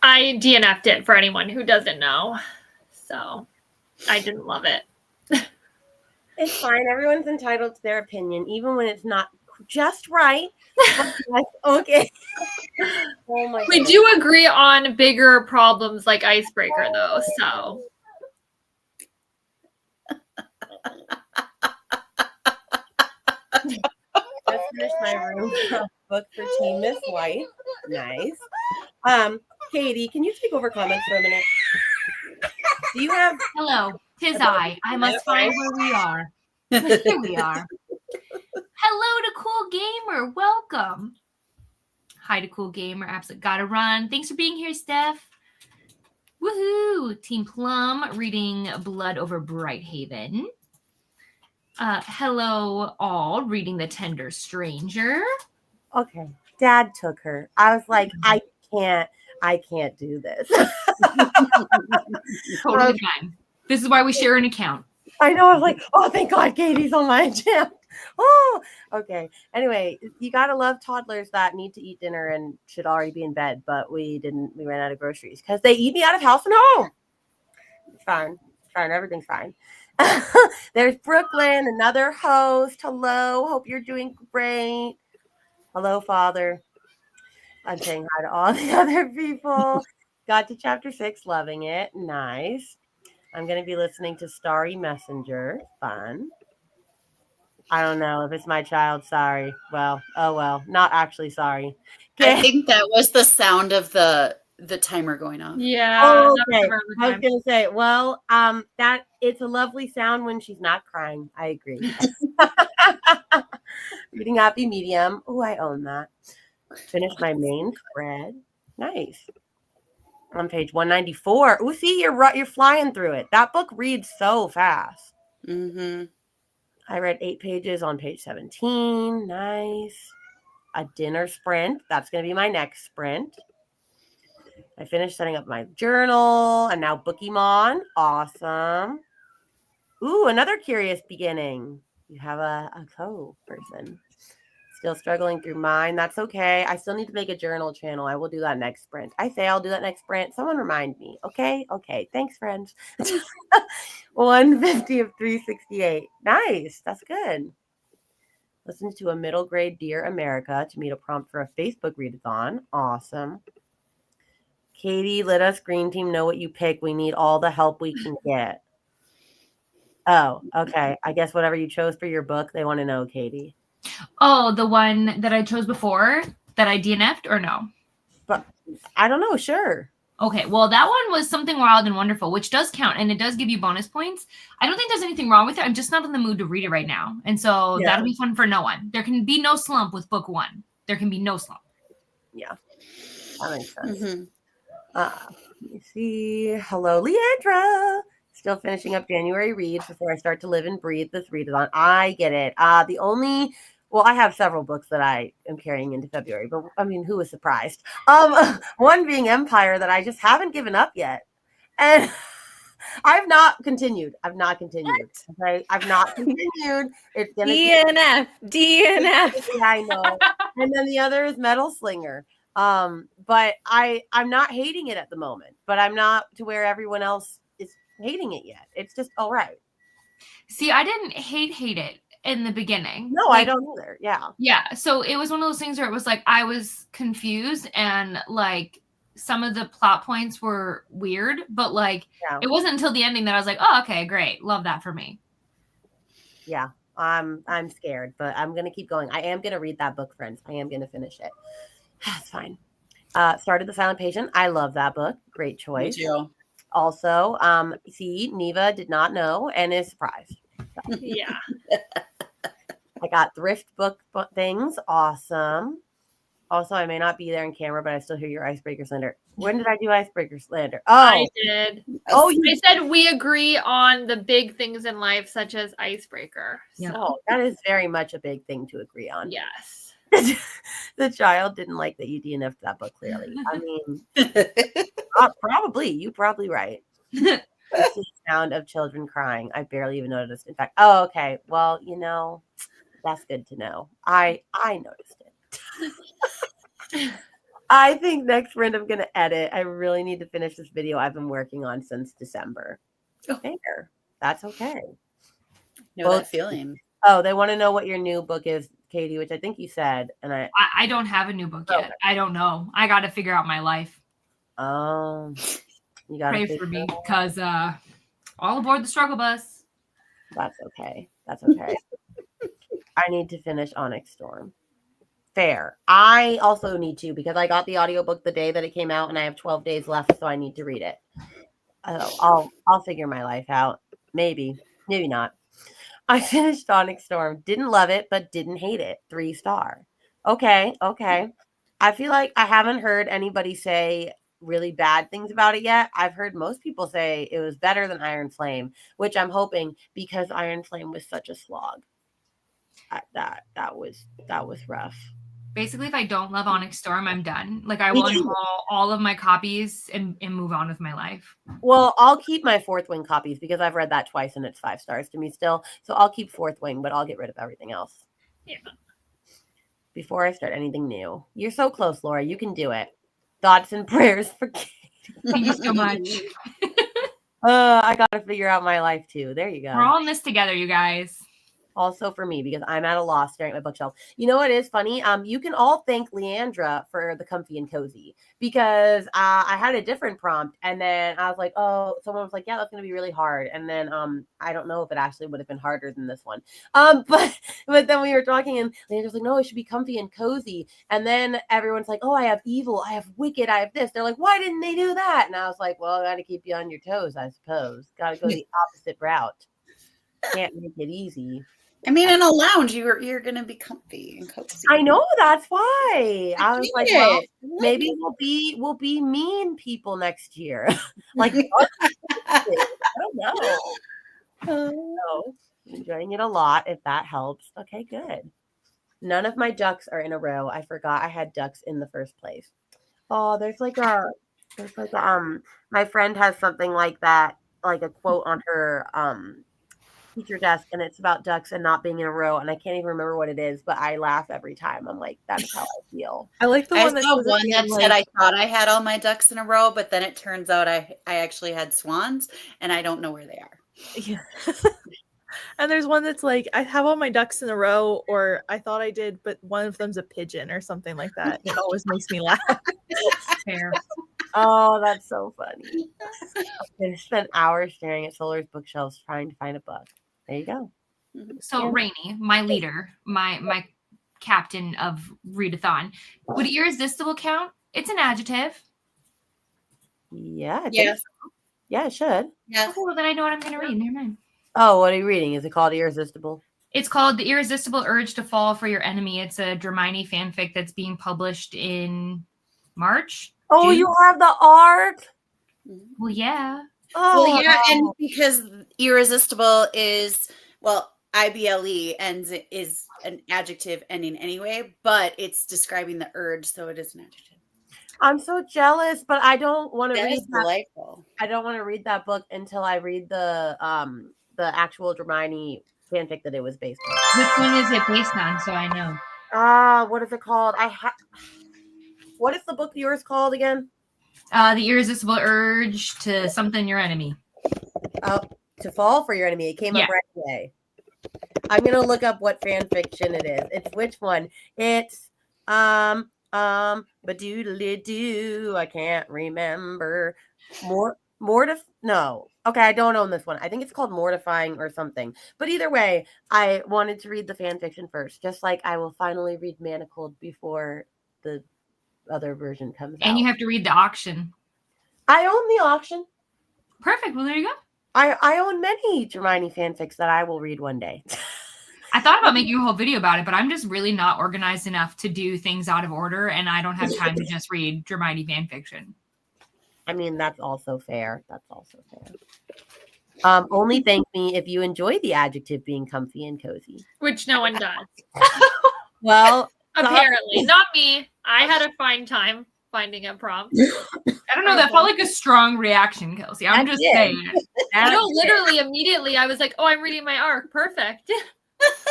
I DNF'd it for anyone who doesn't know. So I didn't love it. It's fine. Everyone's entitled to their opinion, even when it's not just right. Okay. Oh my We do agree on bigger problems like Icebreaker, though. So Just finished my room book for Team Miss White. Nice. Katie, can you take over comments for a minute? Do you have Hello, 'tis I. I must find where we are. Here we are. Hello to Cool Gamer. Welcome. Hi to Cool Gamer. Absolutely gotta run. Thanks for being here, Steph. Woohoo! Team Plum reading Blood Over Brighthaven. Hello, all reading The Tender Stranger. Okay, Dad took her. I was like, I can't do this. Totally fine. This is why we share an account. I know. I was like, oh, thank God, Katie's on my account. Oh, okay. Anyway, you gotta love toddlers that need to eat dinner and should already be in bed, but we didn't. We ran out of groceries because they eat me out of house and home. It's fine. It's fine. Everything's fine. There's Brooklyn, another host. Hello. Hope you're doing great. Hello, Father. I'm saying hi to all the other people. Got to chapter 6, loving it. Nice. I'm going to be listening to Starry Messenger. Fun. I don't know if it's my child. Sorry. Well, oh well. Not actually sorry. I think that was the sound of the timer going off. yeah. Oh, that was okay. around the I was time. going to say, well, that it's a lovely sound when she's not crying. I agree. Reading Happy Medium. Oh, I own that. Finished my main spread. Nice. On page 194. Oh, see, you're flying through it. That book reads so fast. Mm-hmm. I read 8 pages on page 17. Nice. A dinner sprint. That's going to be my next sprint. I finished setting up my journal and now Bookymon. Awesome. Ooh, another curious beginning. You have a co-person. Still struggling through mine. That's okay. I still need to make a journal channel. I will do that next sprint. I say I'll do that next sprint. Someone remind me. Okay. Okay. Thanks, friends. 150 of 368. Nice. That's good. Listen to a middle grade Dear America to meet a prompt for a Facebook readathon. Awesome. Katie, let us green team know what you pick. We need all the help we can get. Oh, okay. I guess whatever you chose for your book, they want to know, Katie. Oh, the one that I chose before that I DNF'd or no? But I don't know. Sure. Okay, well, that one was Something Wild and Wonderful, which does count, and it does give you bonus points. I don't think there's anything wrong with it. I'm just not in the mood to read it right now. And so that'll be fun for no one. There can be no slump with book 1. There can be no slump. Yeah. That makes sense. Mm-hmm. Let me see. Hello, Leandra. Still finishing up January reads before I start to live and breathe this readathon. I get it. Well, I have several books that I am carrying into February, but I mean, who was surprised? One being Empire that I just haven't given up yet. And I've not continued. Okay, I've not continued. It's gonna DNF. Yeah, I know. And then the other is Metal Slinger. But I'm not hating it at the moment, but I'm not to where everyone else is hating it yet. It's just all right. See, I didn't hate it in the beginning. No, I don't either. Yeah. Yeah. So it was one of those things where it was like I was confused and like some of the plot points were weird, but like it wasn't until the ending that I was like, oh, okay, great. Love that for me. Yeah. I'm scared, but I'm gonna keep going. I am gonna read that book, friends. I am gonna finish it. It's fine. Started The Silent Patient. I love that book. Great choice. Me too. Also, see, Neva did not know and is surprised. So. Yeah. I got thrift book things. Awesome. Also, I may not be there in camera, but I still hear your icebreaker slander. When did I do icebreaker slander? Oh, I did. Oh, I said we agree on the big things in life, such as icebreaker. Yep. Oh, that is very much a big thing to agree on. Yes. The child didn't like that you DNF'd that book, clearly. I mean, probably. You're probably right. It's the sound of children crying. I barely even noticed. In fact, oh, okay. Well, that's good to know. I noticed it. I think next friend I'm going to edit. I really need to finish this video I've been working on since December. There. That's okay. Know that feeling. Oh, they want to know what your new book is, Katie, which I think you said. And I don't have a new book yet. Okay. I don't know. I got to figure out my life. You got to pray for me because all aboard the struggle bus. That's okay. That's okay. I need to finish Onyx Storm. Fair. I also need to because I got the audiobook the day that it came out and I have 12 days left, so I need to read it. I'll figure my life out. Maybe not. I finished Onyx Storm. Didn't love it, but didn't hate it. 3-star. Okay. I feel like I haven't heard anybody say really bad things about it yet. I've heard most people say it was better than Iron Flame, which I'm hoping because Iron Flame was such a slog. That was rough. Basically, if I don't love Onyx Storm, I'm done. Like I will unhaul all of my copies and move on with my life. Well, I'll keep my Fourth Wing copies because I've read that twice and it's 5 stars to me still. So I'll keep Fourth Wing, but I'll get rid of everything else. Yeah. Before I start anything new. You're so close, Laura. You can do it. Thoughts and prayers for Katie. Thank you so much. I got to figure out my life too. There you go. We're all in this together, you guys. Also for me, because I'm at a loss staring at my bookshelf. You know what is funny? You can all thank Leandra for the comfy and cozy because I had a different prompt and then I was like, oh, someone was like, yeah, that's going to be really hard. And then I don't know if it actually would have been harder than this one. But then we were talking and Leandra's like, no, it should be comfy and cozy. And then everyone's like, oh, I have evil, I have wicked, I have this. They're like, why didn't they do that? And I was like, well, I got to keep you on your toes, I suppose. Got to go the opposite route. Can't make it easy. I mean, in a lounge, you're gonna be comfy and cozy. I know, that's why. I was like, well, maybe we'll be mean people next year. Like, I don't know. So, enjoying it a lot. If that helps, okay, good. None of my ducks are in a row. I forgot I had ducks in the first place. Oh, there's like my friend has something like that, like a quote on her teacher desk, and it's about ducks and not being in a row, and I can't even remember what it is, but I laugh every time. I'm like, that's how I feel. I like the one that said I thought I had all my ducks in a row, but then it turns out I actually had swans, and I don't know where they are. Yeah. And there's one that's like, I have all my ducks in a row, or I thought I did, but one of them's a pigeon or something like that. It always makes me laugh. Fair. Oh, that's so funny. I spent hours staring at Solar's bookshelves trying to find a book. There you go. So Rainy, my leader, my captain of readathon, would irresistible count? It's an adjective. Yeah. Yes. Yeah, it should. Yes. Okay, well then I know what I'm going to read. Never mind. Oh, what are you reading? Is it called Irresistible? It's called The Irresistible Urge to Fall for Your Enemy. It's a Dramini fanfic that's being published in March. Oh, June. you have the art? Well, yeah. Oh, well, yeah, and because irresistible is, well, IBLE is an adjective ending anyway, but it's describing the urge, so it is an adjective. I'm so jealous, but I don't want to That read is that. delightful. I don't want to read that book until I read the actual Hermione fanfic that it was based on. Which one is it based on? So I know. What is it called? What is the book yours called again? The irresistible urge to something your enemy. To fall for your enemy. It came up right away. I'm gonna look up what fan fiction it is. It's which one? It's badoodly doo. I can't remember. No. Okay, I don't own this one. I think it's called Mortifying or something. But either way, I wanted to read the fan fiction first, just like I will finally read Manacled before the other version comes out. And you have to read the auction. I own the auction. Perfect. Well, there you go. I own many Hermione fanfics that I will read one day. I thought about making a whole video about it, but I'm just really not organized enough to do things out of order, and I don't have time to just read Hermione fanfiction. I mean, that's also fair. Only thank me if you enjoy the adjective being comfy and cozy. Which no one does. Well, apparently. Not me. I had a fine time finding a prompt. I don't know. That felt like a strong reaction, Kelsey. I'm just saying. No, literally, immediately, I was like, oh, I'm reading my arc. Perfect. That's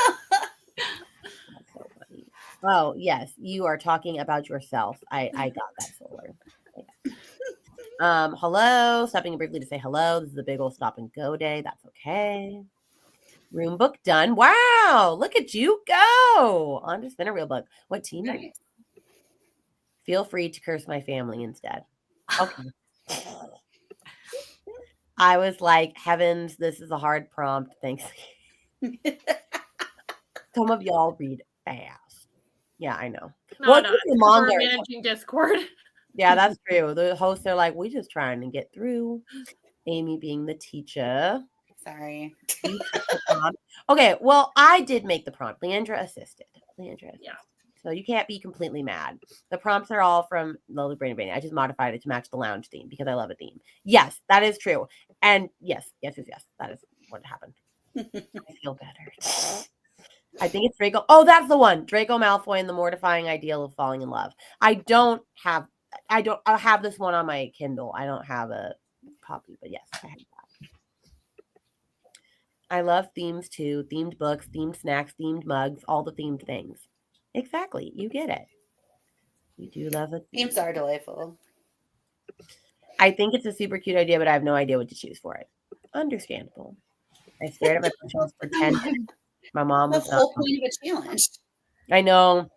so funny. Oh, yes. You are talking about yourself. I got that, Solar. Yeah. Hello. Stopping briefly to say hello. This is a big old stop and go day. That's okay. Room book done. Wow. Look at you go. On to spin a real book. What team are you? Feel free to curse my family instead. Okay. I was like, heavens, this is a hard prompt. Thanks. Some of y'all read fast. Yeah, I know. We're managing Discord. Yeah, that's true. The hosts are like, we just trying to get through. Amy being the teacher. Sorry. Okay, well, I did make the prompt. Leandra assisted. Yeah. So you can't be completely mad. The prompts are all from Lily Brain Brain. I just modified it to match the lounge theme because I love a theme. Yes, that is true. And yes. That is what happened. I feel better. I think it's Draco. Oh, that's the one. Draco Malfoy and the mortifying ideal of falling in love. I have this one on my Kindle. I don't have a copy, but yes, I have that. I love themes too. Themed books, themed snacks, themed mugs, all the themed things. Exactly. You get it. You do love it. Themes are delightful. I think it's a super cute idea, but I have no idea what to choose for it. Understandable. I stared at my bookshelves for 10 minutes. My mom was the whole point of a challenge. I know.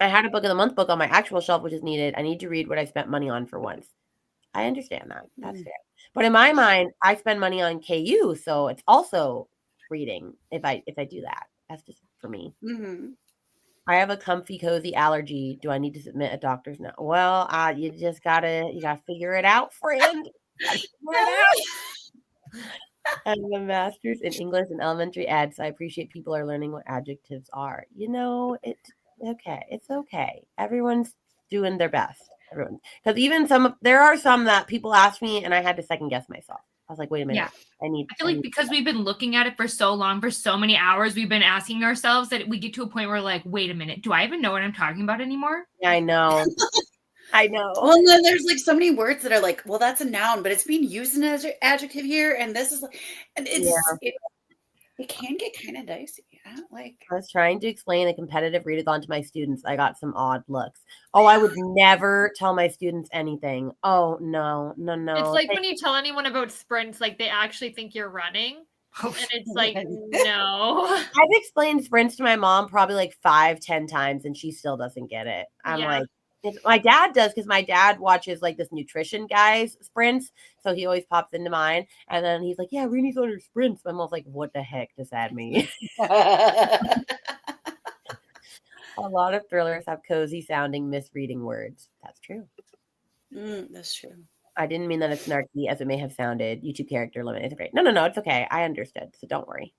I had a book of the month book on my actual shelf, which is needed. I need to read what I spent money on for once. I understand that. That's fair. But in my mind, I spend money on KU, so it's also reading if I do that. That's just for me. Mm-hmm. I have a comfy, cozy allergy. Do I need to submit a doctor's note? Well, you gotta figure it out, friend. And the master's in English and elementary ed, so I appreciate people are learning what adjectives are. You know, it's okay. It's okay. Everyone's doing their best. Everyone, because even there are some that people ask me, and I had to second guess myself. I was like, wait a minute. Yeah. I feel like because we've been looking at it for so long, for so many hours, we've been asking ourselves that we get to a point where like, wait a minute, do I even know what I'm talking about anymore? Yeah, I know. I know. Well, and then there's like so many words that are like, well, that's a noun, but it's being used as an adjective here, and this is like, and it can get kind of dicey. I was trying to explain a competitive readathon to my students. I got some odd looks. Oh, I would never tell my students anything. Oh, no. It's like when you tell anyone about sprints, like they actually think you're running. And it's like, no. I've explained sprints to my mom probably like 5-10 times, and she still doesn't get it. I'm like, my dad does, because my dad watches like this nutrition guy's sprints, so he always pops into mine, and then he's like, yeah, Reenie's on her sprints. My mom's like, what the heck does that mean? A lot of thrillers have cozy sounding misreading words. That's true. That's true. I didn't mean that it's snarky as it may have sounded. YouTube character limit is great. No, it's okay. I understood, so don't worry.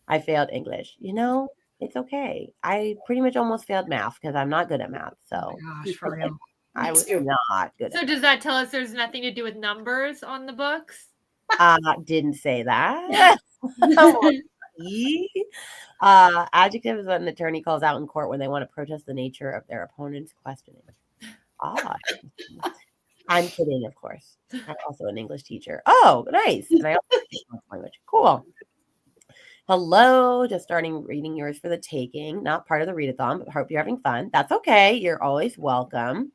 I failed English. You know, it's okay. I pretty much almost failed math because I'm not good at math. So, oh my gosh, for real. I was not good. So does that tell us there's nothing to do with numbers on the books? Didn't say that. Adjective is what an attorney calls out in court when they want to protest the nature of their opponent's questioning. odd. I'm kidding, of course. I'm also an English teacher. Oh, nice. And I also speak language. Cool. Hello, just starting reading yours for the taking. Not part of the readathon, but hope you're having fun. That's okay. You're always welcome.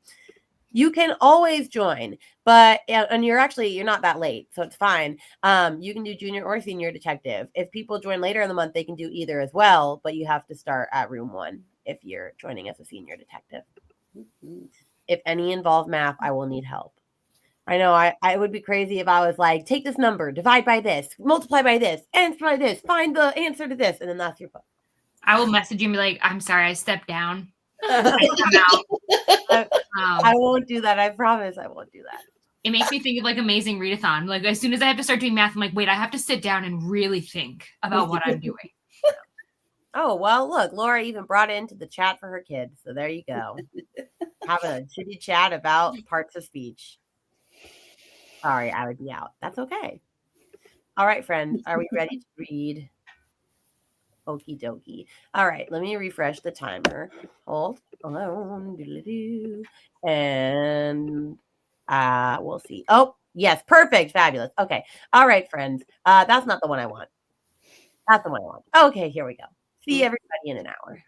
You can always join, but and you're not that late, so it's fine. You can do junior or senior detective. If people join later in the month, they can do either as well, but you have to start at room 1 if you're joining as a senior detective. If any involve math, I will need help. I know I would be crazy if I was like, take this number, divide by this, multiply by this, answer by this, find the answer to this, and then that's your book. I will message you and be like, I'm sorry, I stepped down. I come out. I won't do that. I promise I won't do that. It makes me think of like Amazing Readathon. Like as soon as I have to start doing math, I'm like, wait, I have to sit down and really think about what I'm doing. Oh, well, look, Laura even brought it into the chat for her kids. So there you go. Have a chitty chat about parts of speech. Sorry, I would be out. That's okay. All right, friends. Are we ready to read? Okie dokie. All right, let me refresh the timer. Hold on. And we'll see. Oh, yes, perfect. Fabulous. Okay. All right, friends. That's not the one I want. That's the one I want. Okay, here we go. See everybody in an hour.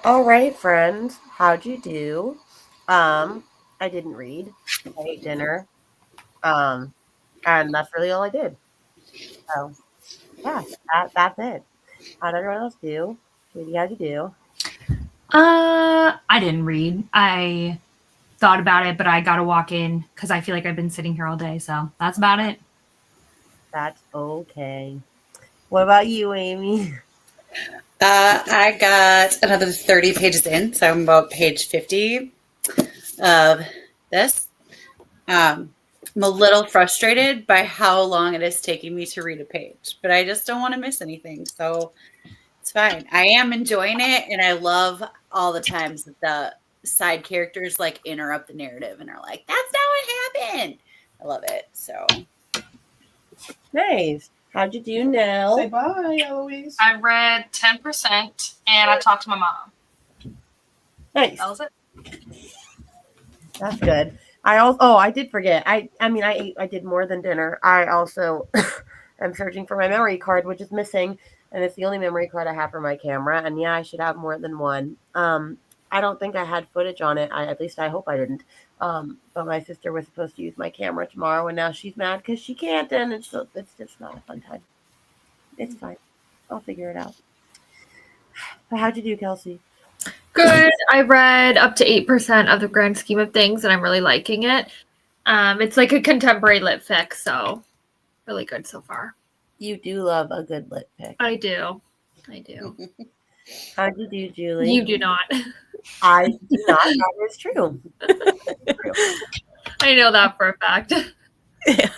All right, friends. How'd you do? I didn't read. I ate dinner. And that's really all I did. So yeah, that's it. How'd everyone else do? Katie, how'd you do? I didn't read. I thought about it, but I got to walk in because I feel like I've been sitting here all day. So that's about it. That's okay. What about you, Amy? I got another 30 pages in, so I'm about page 50 of this. I'm a little frustrated by how long it is taking me to read a page, but I just don't want to miss anything, so it's fine. I am enjoying it, and I love all the times that the side characters like interrupt the narrative and are like, "That's not what happened." I love it. So Nice. How'd you do now? Say bye, Eloise. I read 10% and I talked to my mom. Nice. That was it. That's good. I did forget. I did more than dinner. I also am searching for my memory card, which is missing, and it's the only memory card I have for my camera. And yeah, I should have more than one. I don't think I had footage on it. At least I hope I didn't. But my sister was supposed to use my camera tomorrow, and now she's mad because she can't, and it's just not a fun time. It's fine. I'll figure it out. But how'd you do, Kelsey? Good. I read up to 8% of the grand scheme of things, and I'm really liking it. It's like a contemporary lit fic, so really good so far. You do love a good lit pic. I do. How'd you do, Julie? You do not. I do not. That is true. I know that for a fact. Yeah.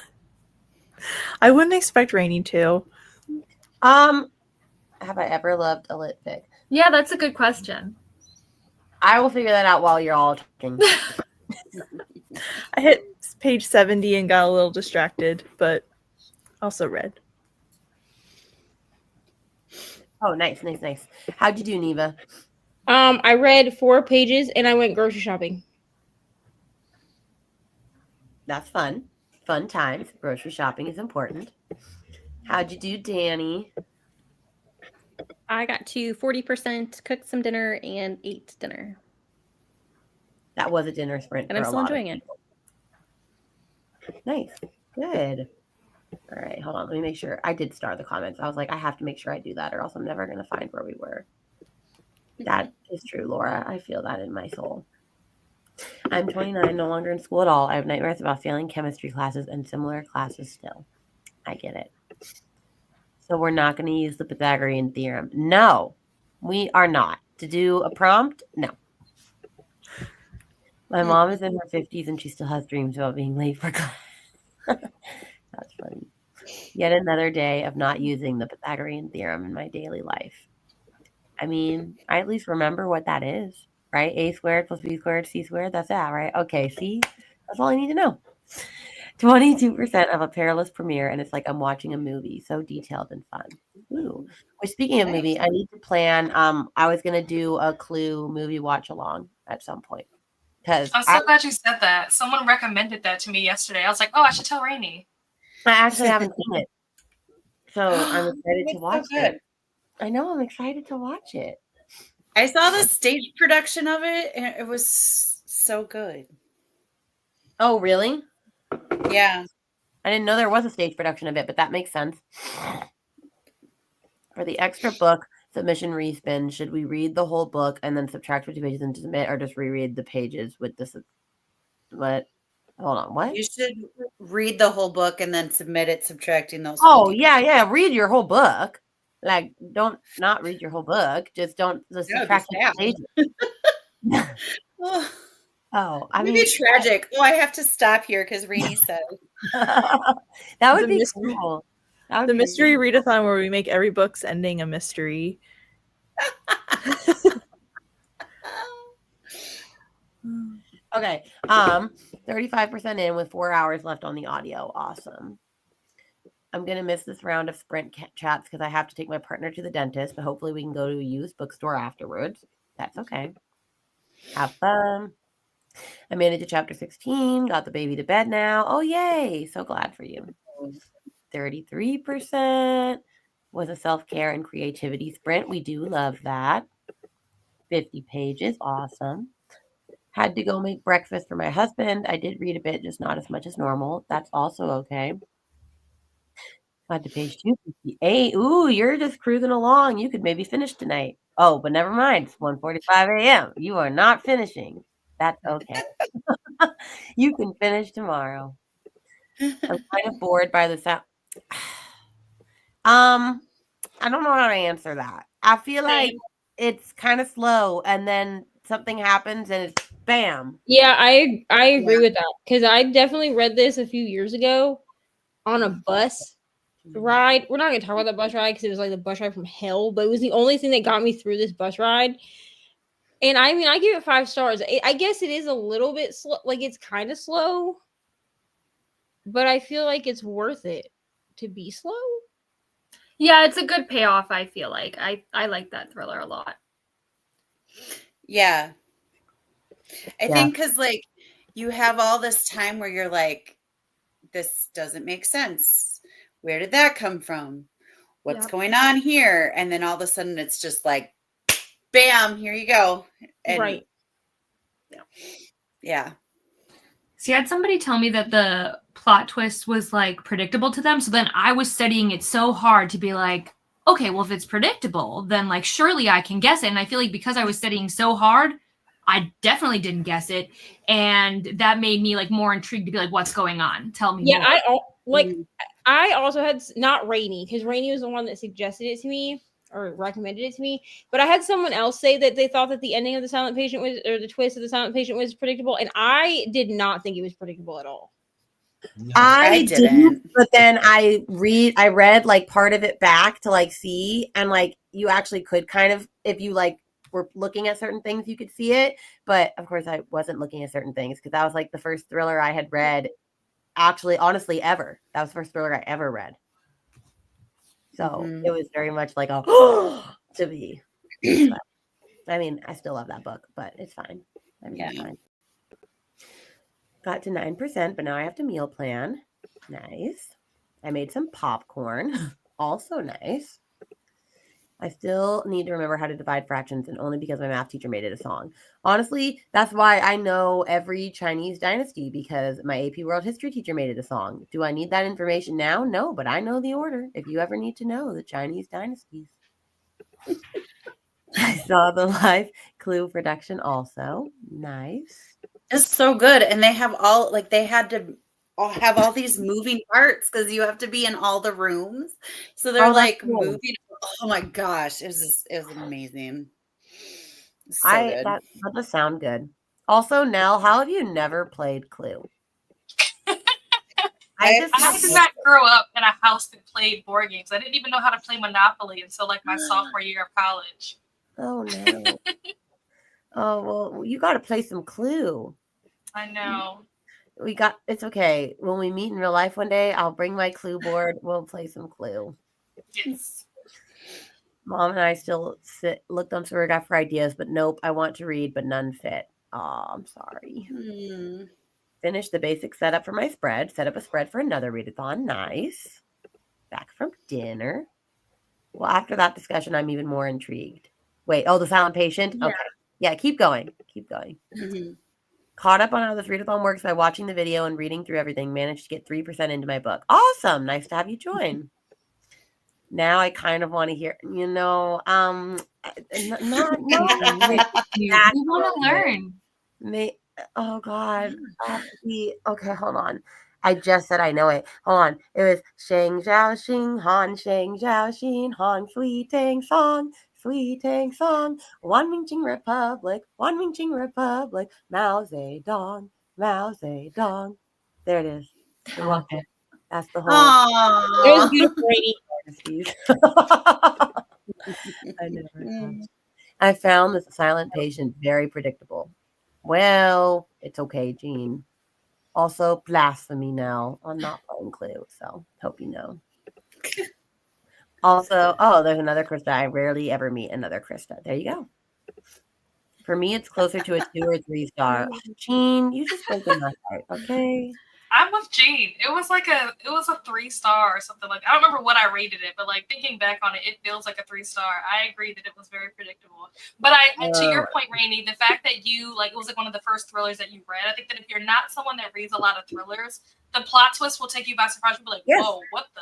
I wouldn't expect Rainy to. Have I ever loved a lit pic? Yeah, that's a good question. I will figure that out while you're all talking. I hit page 70 and got a little distracted, but also read. Oh, nice. How'd you do, Neva? I read 4 pages and I went grocery shopping. That's fun. Fun times. Grocery shopping is important. How'd you do, Danny? I got to 40%, cooked some dinner, and ate dinner. That was a dinner sprint. And I'm still enjoying it. Nice. Good. All right, hold on. Let me make sure. I did star the comments. I was like, I have to make sure I do that, or else I'm never going to find where we were. That is true, Laura. I feel that in my soul. I'm 29, no longer in school at all. I have nightmares about failing chemistry classes and similar classes still. I get it. So we're not going to use the Pythagorean theorem. No, we are not. To do a prompt? No. My mom is in her 50s and she still has dreams about being late for class. That's funny. Yet another day of not using the Pythagorean theorem in my daily life. I mean, I at least remember what that is, right? A squared plus B squared, C squared. That's that, right? Okay, see? That's all I need to know. 22% of a perilous premiere, and it's like I'm watching a movie. So detailed and fun. Ooh. Well, speaking of movie, I need to plan. I was going to do a Clue movie watch along at some point. I'm so glad you said that. Someone recommended that to me yesterday. I was like, oh, I should tell Rainy. I actually haven't seen it. So I'm excited to watch it. I know, I'm excited to watch it. I saw the stage production of it, and it was so good. Oh, really? Yeah. I didn't know there was a stage production of it, but that makes sense. For the extra book submission respin, should we read the whole book and then subtract 50 pages and submit, or just reread the pages with this? What? Hold on. What? You should read the whole book and then submit it, subtracting those. Oh, yeah. Read your whole book. Like, don't not read your whole book. Just don't subtract the pages. Oh, I mean, tragic. Oh, I have to stop here because Rainy said that would be cool. The mystery readathon where we make every book's ending a mystery. Okay. 35% in with 4 hours left on the audio. Awesome. I'm gonna miss this round of sprint chats because I have to take my partner to the dentist, but hopefully we can go to a used bookstore afterwards. That's okay. Have fun. I made it to chapter 16, got the baby to bed now. Oh, yay. So glad for you. 33% was a self-care and creativity sprint. We do love that. 50 pages. Awesome. Had to go make breakfast for my husband. I did read a bit, just not as much as normal. That's also okay. Had to page 258. Ooh, you're just cruising along. You could maybe finish tonight. Oh, but never mind. It's 1:45 a.m. You are not finishing. That's okay. You can finish tomorrow. I'm kind of bored by the sound. I don't know how to answer that. I feel like it's kind of slow, and then something happens, and it's bam. Yeah, I agree with that because I definitely read this a few years ago on a bus ride. We're not gonna talk about the bus ride because it was like the bus ride from hell, but it was the only thing that got me through this bus ride. And I mean, I give it 5 stars. I guess it is a little bit slow, like it's kind of slow, but I feel like it's worth it to be slow. Yeah, it's a good payoff, I feel like. I like that thriller a lot. Yeah. I think because, like, you have all this time where you're like, this doesn't make sense. Where did that come from? What's going on here? And then all of a sudden it's just like, bam, here you go. And Right. Yeah. See, I had somebody tell me that the plot twist was like predictable to them. So then I was studying it so hard to be like, okay, well, if it's predictable, then like surely I can guess it. And I feel like because I was studying so hard, I definitely didn't guess it. And that made me like more intrigued to be like, what's going on? Tell me more. I also had not Rainy because Rainy was the one that suggested it to me or recommended it to me. But I had someone else say that they thought that the ending of The Silent Patient was, or the twist of The Silent Patient was predictable. And I did not think it was predictable at all. I didn't, but then I read like part of it back to like see, and like you actually could kind of, if you like were looking at certain things, you could see it. But of course I wasn't looking at certain things because that was like the first thriller I had read, actually, honestly, ever. That was the first thriller I ever read. So it was very much like a to be. But, I mean, I still love that book, but it's fine. I mean, it's fine. Got to 9%, but now I have to meal plan. Nice. I made some popcorn. Also nice. I still need to remember how to divide fractions, and only because my math teacher made it a song. Honestly, that's why I know every Chinese dynasty, because my AP World History teacher made it a song. Do I need that information now? No, but I know the order if you ever need to know the Chinese dynasties. I saw the live Clue production also. Nice. It's so good. And they have all, like, they had to have all these moving parts because you have to be in all the rooms. So they're like moving. Oh my gosh. It was amazing. So good. That does sound good. Also, Nell, how have you never played Clue? I did not grow up in a house that played board games. I didn't even know how to play Monopoly until like my sophomore year of college. Oh no. Oh well, you got to play some Clue. I know. It's okay. When we meet in real life one day, I'll bring my Clue board. We'll play some Clue. Yes. Mom and I still looked on Surrogate for ideas, but nope. I want to read, but none fit. Oh, I'm sorry. Finished the basic setup for my spread. Set up a spread for another readathon. Nice. Back from dinner. Well, after that discussion, I'm even more intrigued. Wait, the Silent Patient? Yeah. Okay. Yeah, keep going. Keep going. Caught up on how this readathon works by watching the video and reading through everything. Managed to get 3% into my book. Awesome. Nice to have you join. Now I kind of want to hear, not We want to learn. Oh God. Okay, hold on. I just said I know it. Hold on. It was Sheng Zhao Xing Han Sheng Zhao Xin Han Sui Tang Song Wan Ming Republic Mao Zedong Mao Zedong. There it is. Okay. That's the whole. It was beautiful, Rainy. I never. I found the Silent Patient very predictable. Well, it's okay, Jean. Also, blasphemy now. I'm not playing Clue, so hope you know. Also, there's another Krista. I rarely ever meet another Krista. There you go. For me, it's closer to a 2 or 3 star. Jean, you just broke my heart, okay? I'm with Jean. It was a 3-star or something like that. I don't remember what I rated it, but like thinking back on it, it feels like a 3-star. I agree that it was very predictable. But to your point, Rainey, the fact that you like it was like one of the first thrillers that you read. I think that if you're not someone that reads a lot of thrillers, the plot twist will take you by surprise. You'll be like, whoa, what the?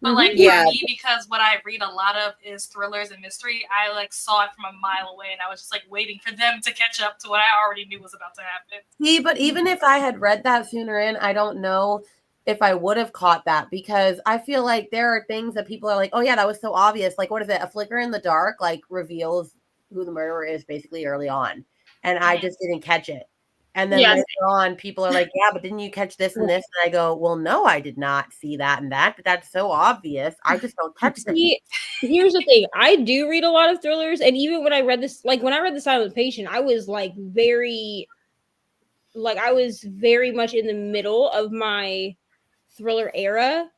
But like for me, because what I read a lot of is thrillers and mystery, I like saw it from a mile away, and I was just like waiting for them to catch up to what I already knew was about to happen. See, but even if I had read that sooner in, I don't know if I would have caught that, because I feel like there are things that people are like, oh yeah, that was so obvious. Like, what is it? A flicker in the dark, like reveals who the murderer is basically early on. And I just didn't catch it. And then later on, people are like, yeah, but didn't you catch this and this? And I go, well, no, I did not see that and that. But that's so obvious. I just don't catch it. Here's the thing. I do read a lot of thrillers. And even when I read this, like when I read The Silent Patient, I was very much in the middle of my thriller era.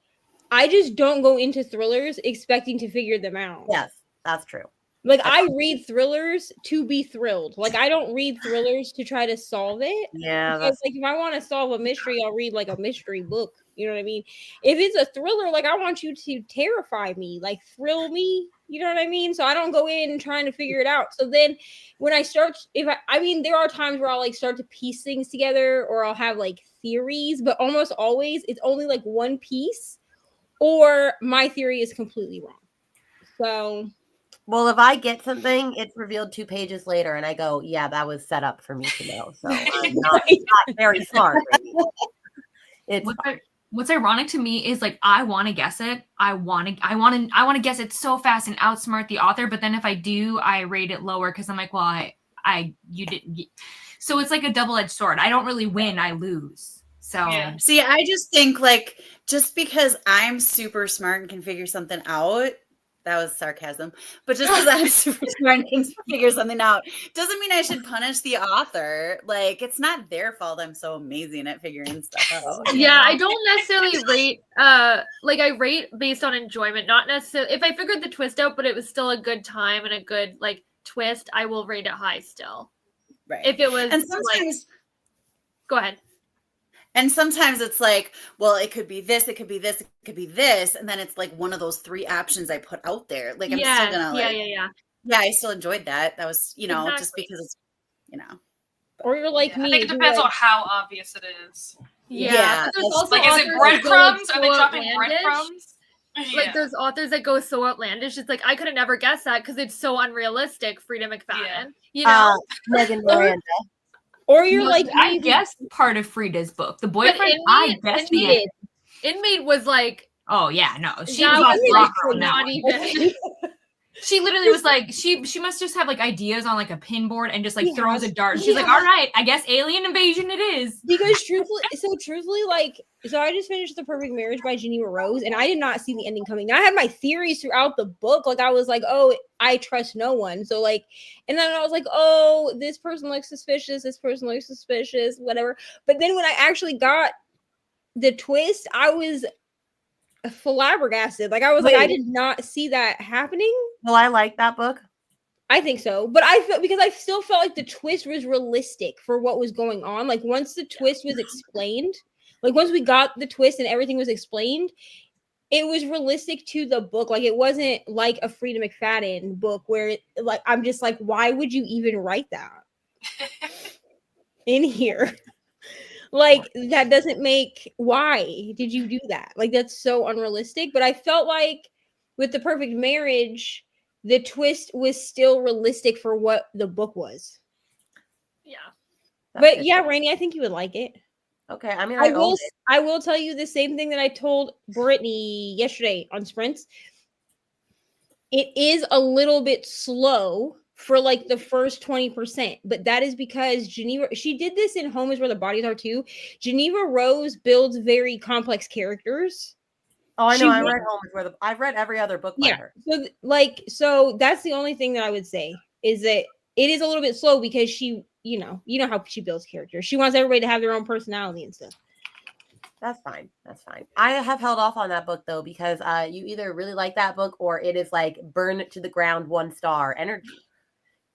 I just don't go into thrillers expecting to figure them out. Yes, that's true. Like, I read thrillers to be thrilled. Like, I don't read thrillers to try to solve it. Yeah. Because, like, if I want to solve a mystery, I'll read, like, a mystery book. You know what I mean? If it's a thriller, like, I want you to terrify me. Like, thrill me. You know what I mean? So I don't go in trying to figure it out. So then when I start, there are times where I'll, like, start to piece things together, or I'll have, like, theories. But almost always, it's only, like, one piece. Or my theory is completely wrong. So... Well, if I get something, it's revealed 2 pages later, and I go, yeah, that was set up for me to know. So I'm not very smart. What's ironic to me is like I want to guess it. I want to guess it so fast and outsmart the author. But then if I do, I rate it lower because I'm like, well, you didn't. So it's like a double-edged sword. I don't really win, I lose. So see, I just think like just because I'm super smart and can figure something out. That was sarcasm. But just because I'm super smart and can figure something out doesn't mean I should punish the author. Like, it's not their fault I'm so amazing at figuring stuff out. Yeah, I don't necessarily rate, I rate based on enjoyment, not necessarily, if I figured the twist out, but it was still a good time and a good, like, twist, I will rate it high still. Right. If it was, and sometimes, go ahead. And sometimes it's like, well, it could be this, it could be this, it could be this. And then it's like one of those 3 options I put out there. Like, I'm still going to like, yeah, I still enjoyed that. That was, just because it's, Or you're like me. I think it depends on how obvious it is. Yeah. But there's also like, is it breadcrumbs? Are they dropping breadcrumbs? Like, there's authors that go so outlandish. It's like, I could have never guessed that because it's so unrealistic, Frida McFadden. You know? Megan Miranda. Or you're like, I guessed part of Frida's book. The boyfriend, I guessed the end. Inmate was like, oh yeah, no, she was off rock on that one. Even. She literally was like, she must just have like ideas on like a pinboard and just like throws a dart. She's like, all right, I guess alien invasion it is. Because truthfully, like, so I just finished The Perfect Marriage by Geneva Rose, and I did not see the ending coming. I had my theories throughout the book. Like, I was like, oh, I trust no one. So like, and then I was like, oh, this person looks suspicious. This person looks suspicious, whatever. But then when I actually got the twist, I was flabbergasted. Like, I was like, I did not see that happening. Well, I like that book. I think so, but I felt, because I still felt like the twist was realistic for what was going on. Like, once the twist was explained, like once we got the twist and everything was explained, it was realistic to the book. Like, it wasn't like a Frida McFadden book where like I'm just like, why would you even write that in here? Like, that doesn't make, why did you do that? Like, that's so unrealistic. But I felt like with The Perfect Marriage, the twist was still realistic for what the book was. Yeah. But yeah, Rainey, I think you would like it. Okay. I mean, I will tell you the same thing that I told Brittany yesterday on Sprints. It is a little bit slow for like the first 20%, but that is because she did this in Home is Where the Bodies Are too. Geneva Rose builds very complex characters. Oh, I know. I've read every other book by her. So that's the only thing that I would say is that it is a little bit slow because she, you know how she builds characters. She wants everybody to have their own personality and stuff. That's fine. I have held off on that book though, because you either really like that book or it is like burn it to the ground 1-star energy.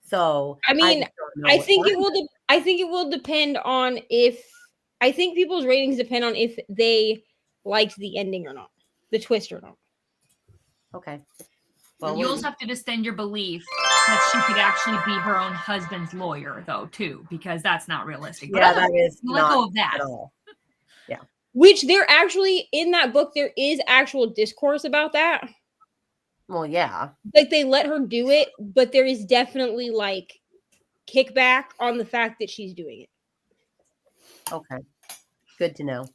So I mean, I think it will depend on if I think people's ratings depend on if they liked the ending or not, the twist or not. Okay. Well, You also have to extend your belief that she could actually be her own husband's lawyer, though, too, because that's not realistic. But yeah, that is let go not of that. at all. Which there actually, in that book, there is actual discourse about that. Well, yeah. Like, they let her do it, but there is definitely, like, kickback on the fact that she's doing it. Okay. Good to know.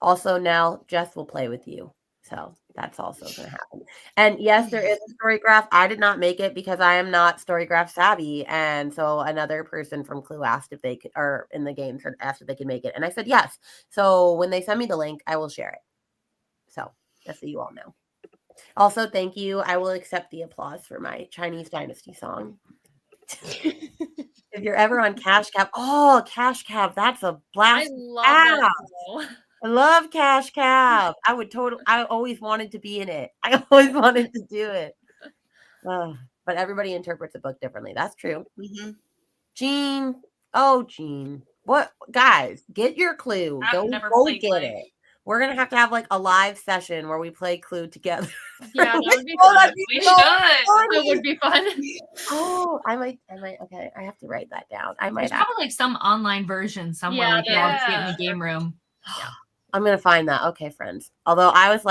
Also, now Jess will play with you. So that's also going to happen. And yes, there is a story graph. I did not make it because I am not story graph savvy. And so another person from Clue asked if they could, or in the game asked if they could make it. And I said yes. So when they send me the link, I will share it. So just so you all know. Also, thank you. I will accept the applause for my Chinese Dynasty song. If you're ever on Cash Cab, Cash Cab, that's a blast. I love that show. I love Cash Cab. I always wanted to be in it. I always wanted to do it. But everybody interprets a book differently. That's true. Mm-hmm. Jean. Jean. What? Guys, get your Clue. I've never Go played get Clue. it. We're going to have like a live session where we play Clue together. Yeah, that would be fun. We should. That would be fun. I might. Okay, I have to write that down. I might. There's probably like some online version somewhere Yeah, we can all there get in the is. game room. I'm gonna find that. Okay, friends. Although I was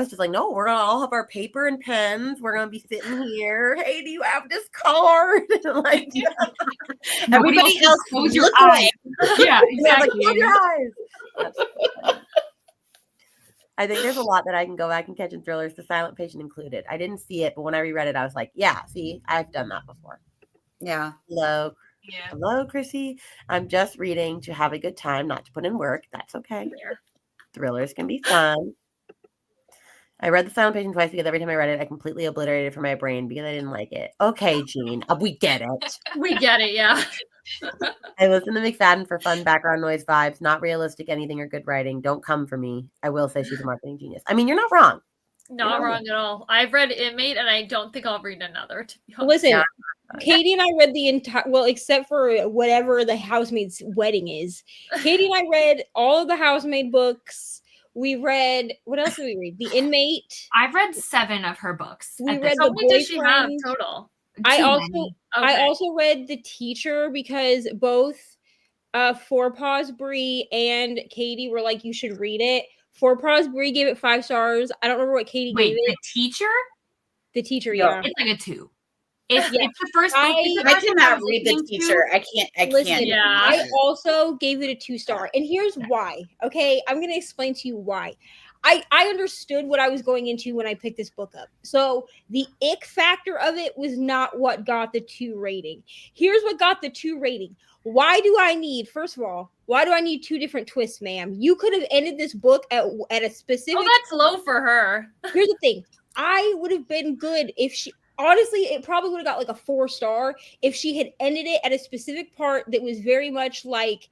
just like, no, we're gonna all have our paper and pens. We're gonna be sitting here. Hey, do you have this card? Like, Everybody else close your look eyes. away. Yeah, yeah, like, exactly. close your eyes. That's so funny. I think there's a lot that I can go back and catch in thrillers, The Silent Patient included. I didn't see it, but when I reread it, I was like, yeah, see, I've done that before. Yeah. Hello. Yeah. Hello, Chrissy. I'm just reading to have a good time, not to put in work. That's okay. Thrillers can be fun. I read The Silent Patient twice because every time I read it, I completely obliterated it from my brain because I didn't like it. Okay, Jean, we get it. We get it, yeah. I listen to McFadden for fun background noise vibes, not realistic anything or good writing. Don't come for me. I will say she's a marketing genius. I mean, you're not wrong. Not wrong at all. I've read Inmate and I don't think I'll read another, to be honest. Listen, Yeah. Katie and I read the entire, well, except for whatever the housemaid's wedding is. Katie and I read all of the housemaid books. We read, what else did we read? The Inmate. I've read 7 of her books. We at read this How the many does she have boyfriend. total? I Too also many. I Okay. also read The Teacher because both Four Paws Bree and Katie were like, you should read it. Four Paws Bree gave it 5 stars. I don't remember what Katie Wait, gave the it. teacher? The Teacher, No. yeah. It's like a 2. It's Yeah. the first book. It's the I first book cannot was read The listening to. Teacher. I can't. Listen, Yeah. I also gave it a 2-star. And here's why. Okay, I'm going to explain to you why. I understood what I was going into when I picked this book up. So the ick factor of it was not what got the 2 rating. Here's what got the 2 rating. Why do I need, first of all, why do I need 2 different twists, ma'am? You could have ended this book at a specific. Oh, that's low for her. Here's the thing. I would have been good if she, honestly, it probably would have got like a 4-star if she had ended it at a specific part that was very much like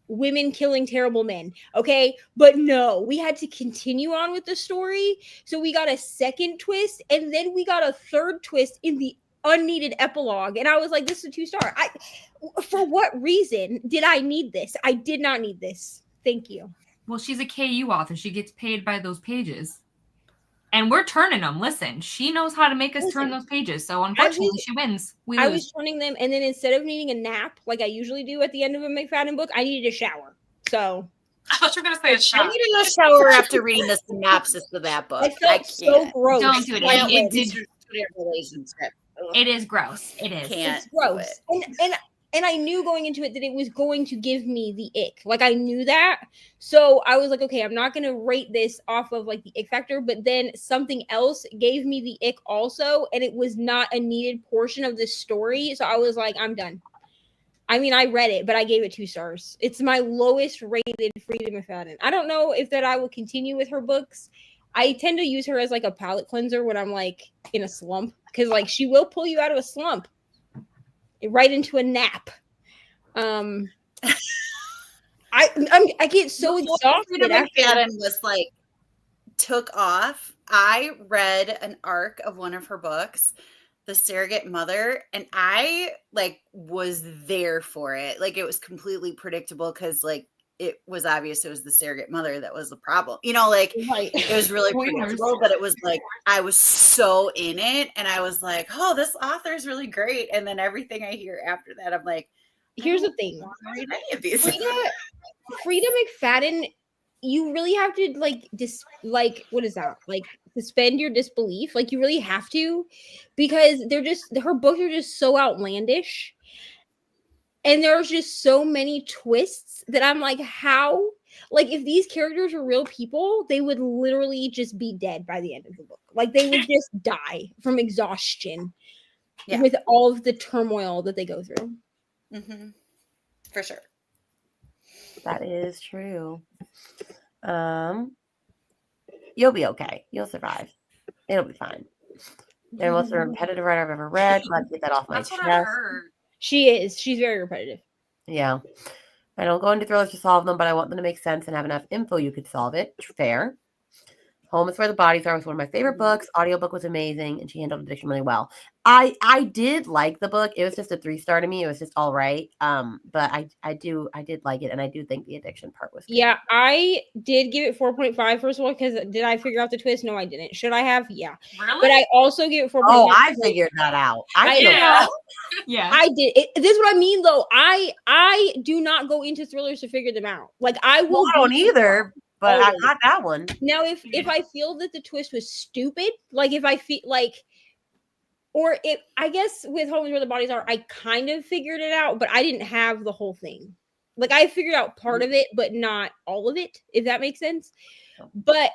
women killing terrible men. Okay. But no, we had to continue on with the story. So we got a second twist and then we got a third twist in the unneeded epilogue. And I was like, this is a 2-star. For what reason did I need this? I did not need this. Thank you. Well, she's a KU author. She gets paid by those pages. And we're turning them. Listen, she knows how to make us turn those pages. So unfortunately, she wins. We I lose. was turning them, and then instead of needing a nap like I usually do at the end of a McFadden book, I needed a shower. So I thought you were going to say a I shot. needed a shower after reading the synopsis of that book. I felt so gross. Don't do it. Well, It it's did- a relationship. It is gross. It is. Can't It's gross. do it. And I knew going into it that it was going to give me the ick. Like I knew that. So I was like, okay, I'm not going to rate this off of like the ick factor, but then something else gave me the ick also. And it was not a needed portion of the story. So I was like, I'm done. I mean, I read it, but I gave it 2 stars. It's my lowest rated Freedom McFadden. I don't know if that I will continue with her books. I tend to use her as like a palate cleanser when I'm like in a slump. Because like she will pull you out of a slump. Right into a nap. I get so exhausted Freedom after. McFadden was like took off. I read an arc of one of her books, The Surrogate Mother, and I like was there for it. Like it was completely predictable because like it was obvious it was the surrogate mother that was the problem. You know, like Right. it was really predictable, but it was like I was so in it, and I was like, oh, this author is really great. And then everything I hear after that, I'm like, Here's the thing. read any of these. Frida McFadden, you really have to what is that? Like suspend your disbelief. Like you really have to, because her books are just so outlandish. And there's just so many twists that I'm like, how? Like, if these characters were real people, they would literally just be dead by the end of the book. Like, they would just die from exhaustion with all of the turmoil that they go through. Mm-hmm. For sure. That is true. You'll be okay. You'll survive. It'll be fine. They're the most repetitive writer I've ever read. Glad to get that off my That's chest. what I've heard. She is. She's very repetitive. Yeah. I don't go into thrillers to solve them, but I want them to make sense and have enough info you could solve it. Fair. Home is Where the Bodies Are was one of my favorite books. Audiobook was amazing, and she handled addiction really well. I did like the book. It was just a 3-star to me. It was just all right. But I did like it, and I do think the addiction part was good. Yeah, I did give it 4.5 first of all, because did I figure out the twist? No, I didn't. Should I have? Yeah. Really? But I also give it 4.5. Oh, I figured that out. Yeah. I did. This is what I mean, though. I do not go into thrillers to figure them out. Like I will. Well, I don't either. But I got that one. Now, if I feel that the twist was stupid, like if I feel like, or if I guess with Home is Where the Bodies Are, I kind of figured it out, but I didn't have the whole thing. Like I figured out part of it, but not all of it, if that makes sense. But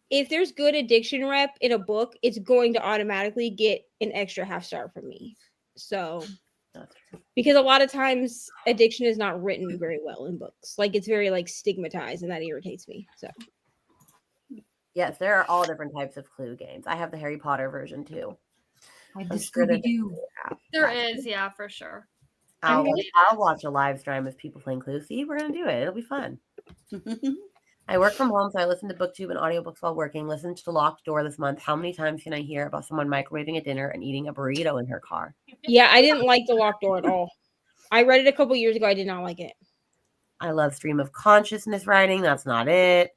if there's good addiction rep in a book, it's going to automatically get an extra half-star from me. So, because a lot of times addiction is not written very well in books. Like it's very like stigmatized, and that irritates me. So yes, there are all different types of clue games. I have the Harry Potter version too. There is, yeah, for sure. I'll watch a live stream of people playing Clue. See, we're gonna do it. It'll be fun. I work from home, so I listen to booktube and audiobooks while working. Listened to Locked Door this month. How many times can I hear about someone microwaving a dinner and eating a burrito in her car? yeah, I didn't like the Locked Door at all. I read it a couple years ago. I did not like it. I love stream of consciousness writing. That's not it.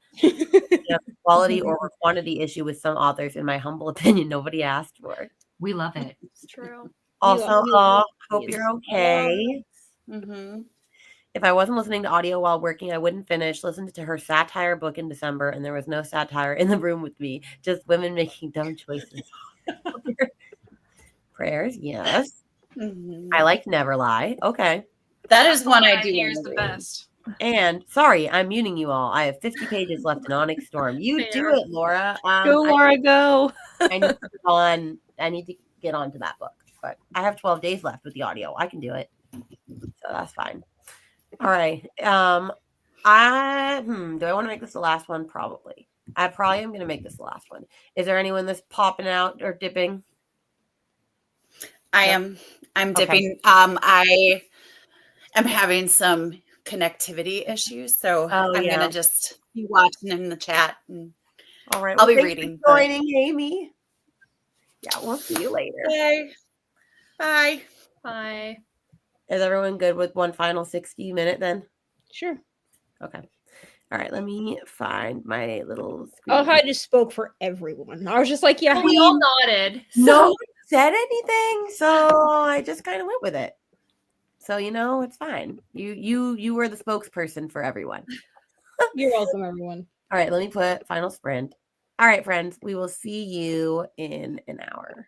Quality or quantity issue with some authors, in my humble opinion, nobody asked for. We love it. It's true. Also, hope you're okay. Mm-hmm. If I wasn't listening to audio while working, I wouldn't finish. Listened to her satire book in December, and there was no satire in the room with me. Just women making dumb choices. Prayers, yes. Mm-hmm. I like Never Lie. Okay. That is one I do. Here's the best. And sorry, I'm muting you all. I have 50 pages left in Onyx Storm. You Fair. do it, Laura. Go, Laura, go. I need to get onto that book, but I have 12 days left with the audio. I can do it, so that's fine. All right. Do I want to make this the last one? Probably. I probably am going to make this the last one. Is there anyone that's popping out or dipping? I'm dipping. Okay. I am having some connectivity issues, so I'm gonna just be watching in the chat. And all right. I'll be thanks reading. For joining, Amy. Yeah, we'll see you later. Okay. Bye. Bye. Is everyone good with one final 60-minute then? Sure. Okay. All right. Let me find my little screen. Oh, I just spoke for everyone. I was just like, yeah. Well, we all nodded. No one said anything, so I just kind of went with it. So it's fine. You were the spokesperson for everyone. You're welcome, everyone. All right, let me put final sprint. All right, friends, we will see you in an hour.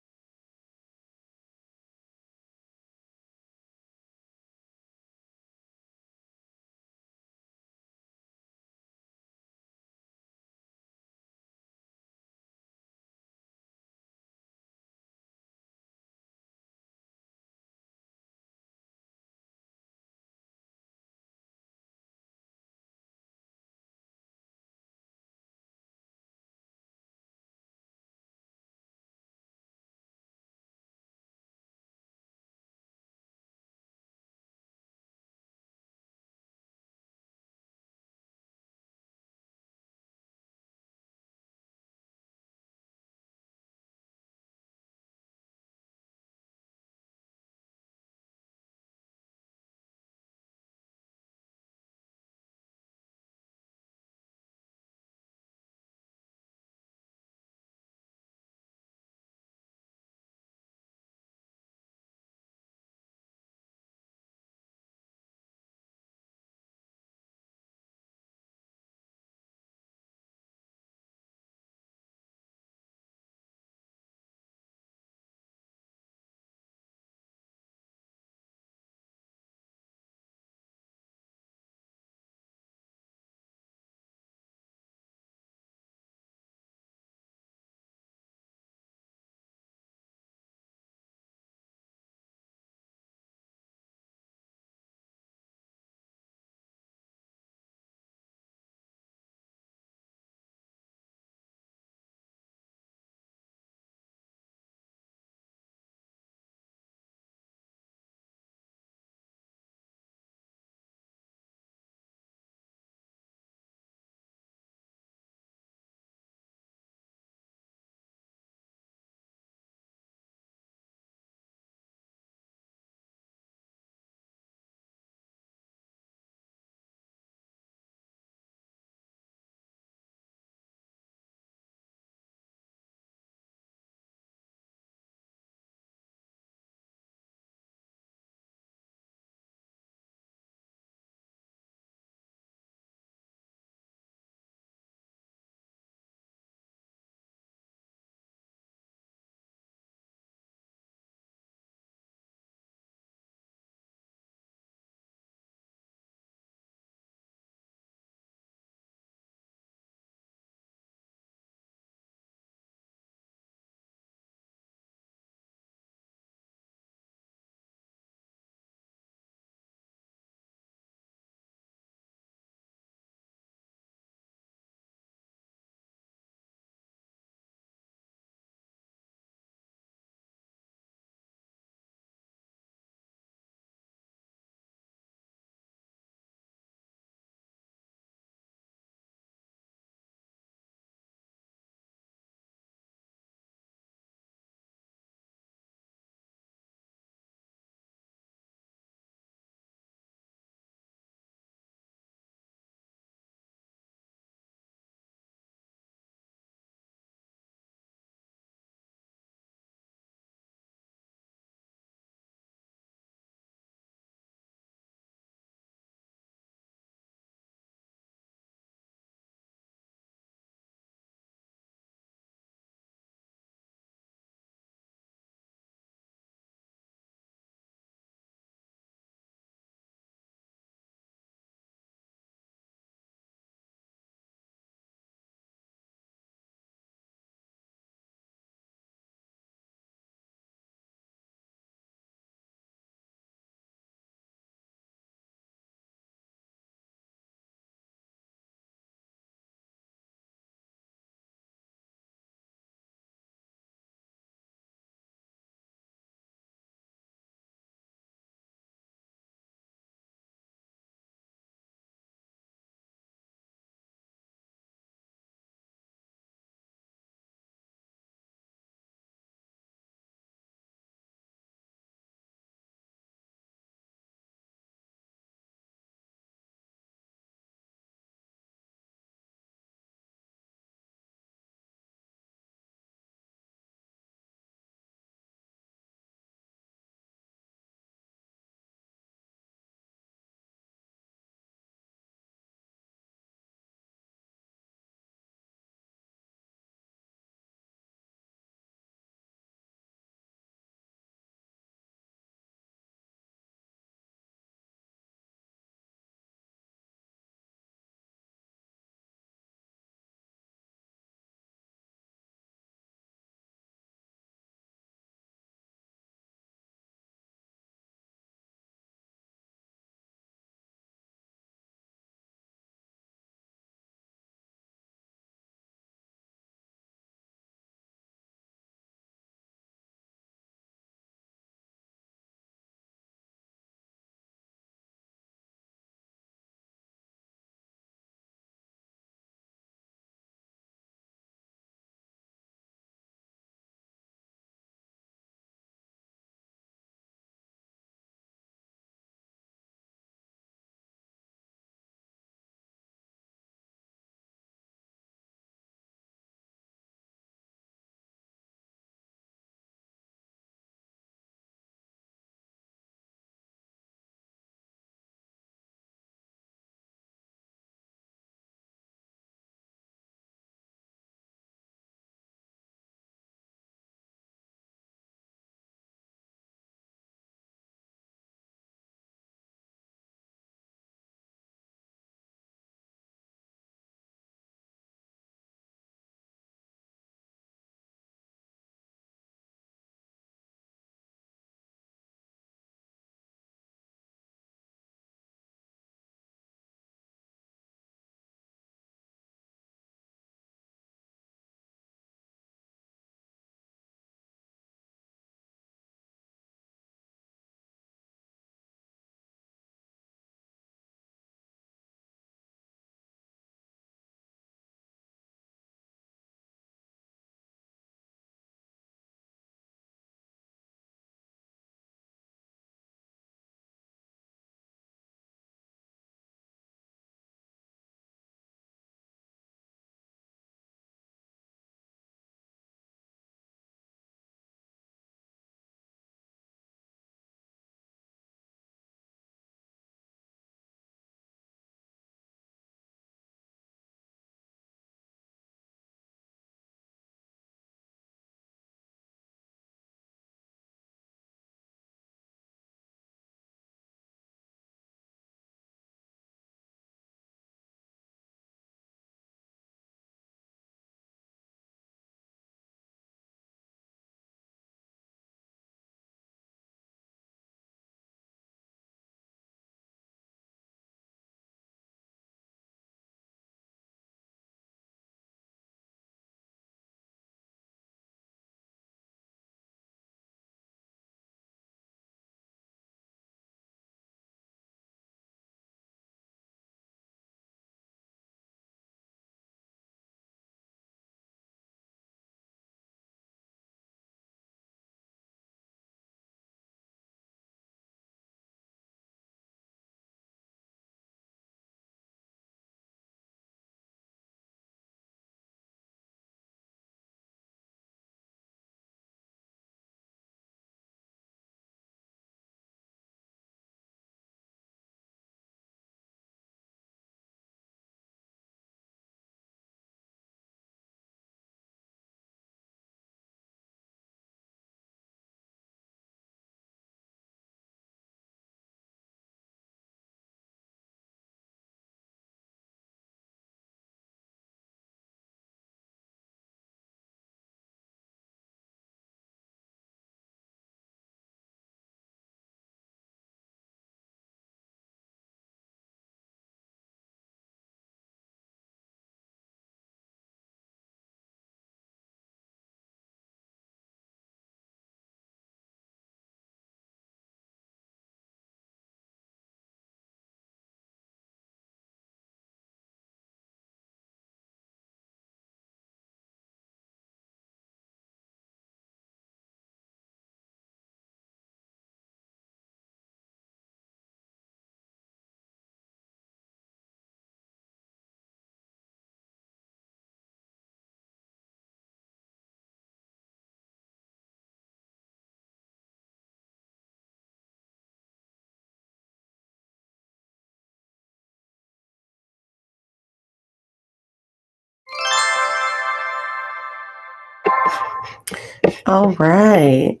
All right.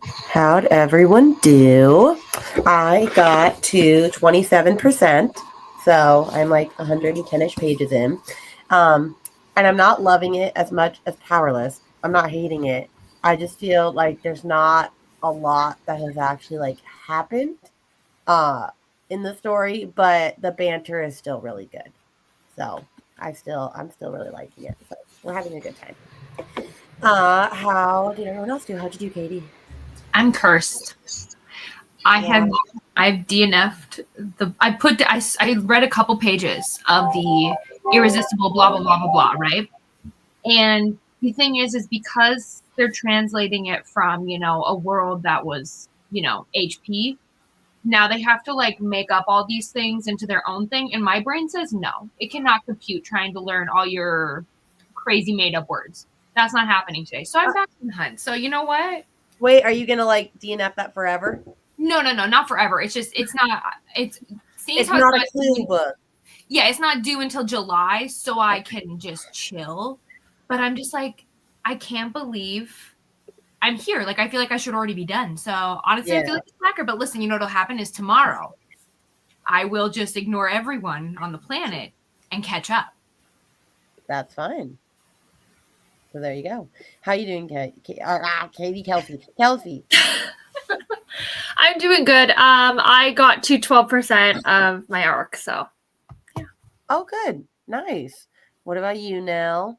How'd everyone do? I got to 27%. So I'm like 110-ish pages in. And I'm not loving it as much as Powerless. I'm not hating it. I just feel like there's not a lot that has actually like happened in the story, but the banter is still really good. So I'm still really liking it. So we're having a good time. How did everyone else do? How'd you do, Katie? I'm cursed. I've DNF'd I read a couple pages of the irresistible blah blah blah blah blah, right? And the thing is because they're translating it from, a world that was, HP. Now they have to like make up all these things into their own thing. And my brain says no, it cannot compute trying to learn all your crazy made up words. That's not happening today. So I'm back in hunt. So you know what? Wait, are you gonna like DNF that forever? No, not forever. It's just it's not a Clue book. Yeah, it's not due until July, so I can just chill. But I'm just like, I can't believe I'm here. Like, I feel like I should already be done. So honestly, I feel like a slacker. But listen, you know what'll happen is tomorrow I will just ignore everyone on the planet and catch up. That's fine. So there you go. How you doing, Katie? Kelsey. I'm doing good. I got to 12% of my arc, so yeah. Oh, good. Nice. What about you, Nell?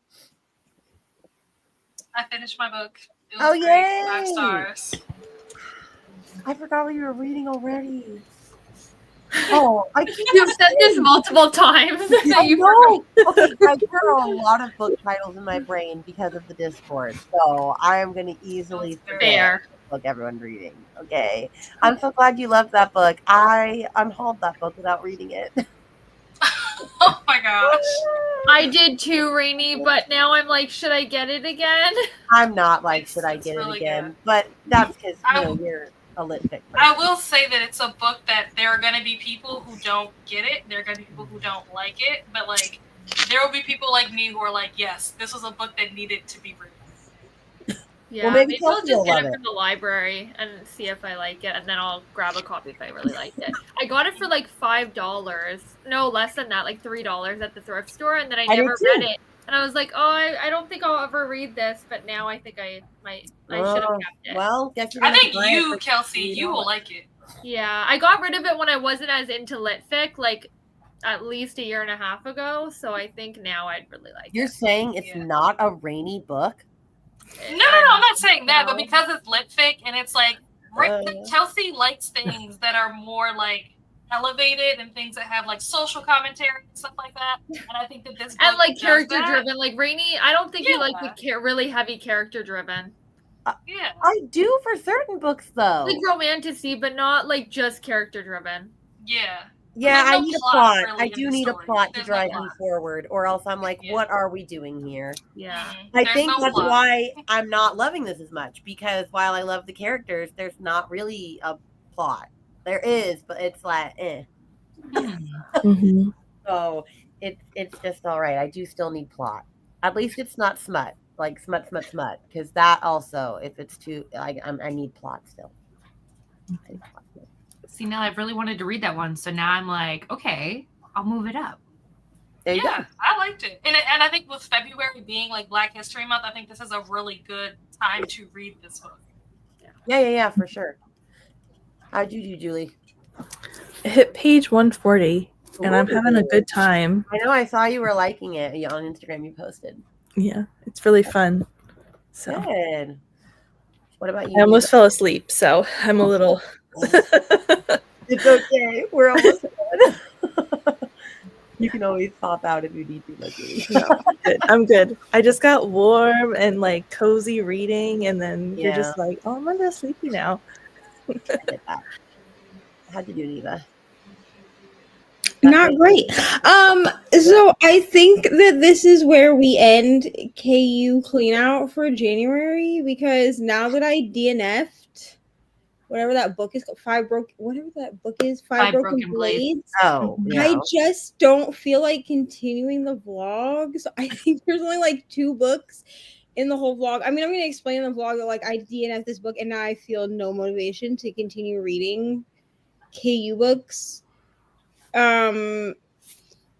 I finished my book. It was great. 5 stars. I forgot what you were reading already. Oh, You've said this multiple times. I know. Okay, guys, there are a lot of book titles in my brain because of the Discord, so I am going to easily forget the book everyone's reading. Okay, I'm so glad you loved that book. I unhauled that book without reading it. Oh my gosh. I did too, Rainy, but now I'm like, should I get it again? I'm not like, should I get it again? Good. But that's because you're a lit fic person. I will say that it's a book that there are going to be people who don't get it. There are going to be people who don't like it. But like, there will be people like me who are like, yes, this was a book that needed to be written. Yeah, well, maybe I'll just get it from the library and see if I like it, and then I'll grab a copy if I really like it. I got it for like $5. No, less than that, like $3 at the thrift store, and then I never read it. And I was like, oh, I don't think I'll ever read this, but now I think I might. I should have kept it. Well, I think you, Kelsey, you will like it. Yeah, I got rid of it when I wasn't as into lit fic, like at least a year and a half ago. So I think now I'd really like it. You're saying it's not a Rainy book? No, I'm not saying that, but because it's lit fic and it's like Kelsey likes things that are more like elevated and things that have like social commentary and stuff like that. And I think that this book and like character driven, like Rainy, I don't think you like the really heavy character driven. Yeah, I do for certain books though, like romantasy, but not like just character driven. Yeah, I need a plot. Really, I do need a plot to drive me forward, or else I'm like, what are we doing here? Yeah. I think that's why I'm not loving this as much, because while I love the characters, there's not really a plot. There is, but it's like, Mm-hmm. So it's just all right. I do still need plot. At least it's not smut, like smut, because that also, if it's too, I need plot still. See, now I've really wanted to read that one, so now I'm like, okay, I'll move it up. Yeah, I liked it. And I think with February being like Black History Month, I think this is a really good time to read this book. Yeah, for sure. How'd you do, Julie? I hit page 140, and I'm having a good time. I know, I saw you were liking it on Instagram. You posted. Yeah, it's really fun. So good. What about you? I almost fell asleep, so I'm a little... It's okay. We're almost done. You can always pop out if you need to, Lucky. No, I'm good. I just got warm and like cozy reading, and then you're just like, oh, I'm a little sleepy now. How'd you do, Neva? Not great. So I think that this is where we end KU clean out for January, because now that I DNF'd whatever that book is, Five Broken Blades. Oh, yeah. I just don't feel like continuing the vlog. So I think there's only like 2 books in the whole vlog. I mean, I'm going to explain in the vlog that like I DNF this book and now I feel no motivation to continue reading KU books.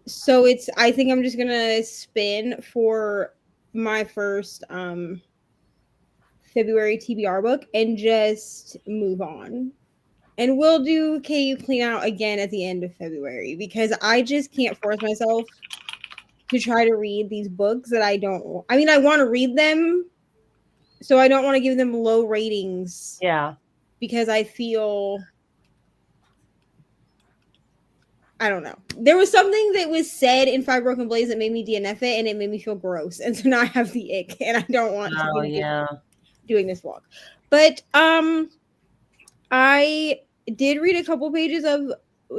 So I think I'm just going to spin for my first February TBR book and just move on. And we'll do KU clean out again at the end of February because I just can't force myself to try to read these books that I don't. I mean, I want to read them, so I don't want to give them low ratings. Yeah. Because I feel, I don't know. There was something that was said in Five Broken Blades that made me DNF it, and it made me feel gross. And so now I have the ick, and I don't want to be doing this vlog. But I did read a couple pages of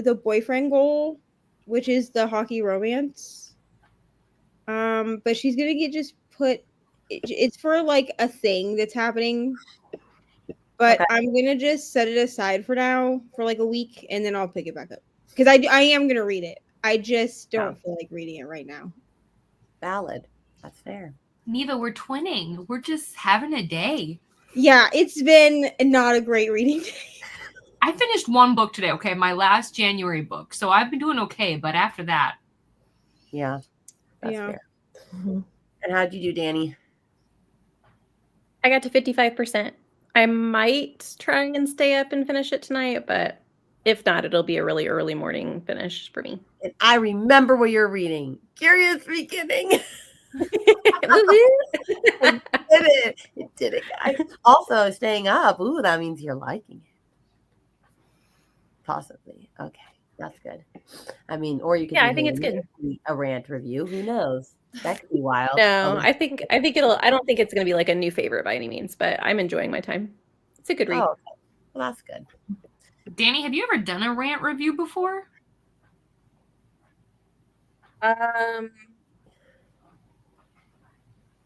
The Boyfriend Goal, which is the hockey romance. But she's gonna get just put. It's for like a thing that's happening. But okay. I'm gonna just set it aside for now for like a week, and then I'll pick it back up because I am gonna read it. I just don't feel like reading it right now. Valid. That's fair. Neva, we're twinning. We're just having a day. Yeah, it's been not a great reading day. I finished one book today, okay? My last January book. So I've been doing okay, but after that. Yeah. That's fair. Mm-hmm. And how'd you do, Danny? I got to 55%. I might try and stay up and finish it tonight, but if not, it'll be a really early morning finish for me. And I remember what you're reading. Curious Beginning. It did it, guys. Also, staying up. Ooh, that means you're liking it. Possibly. Okay, that's good. I mean, or you can. Yeah, I think it's good. A rant review. Who knows? That could be wild. No, I think it'll. I don't think it's going to be like a new favorite by any means, but I'm enjoying my time. It's a good read. Oh, okay. Well, that's good. Danny, have you ever done a rant review before?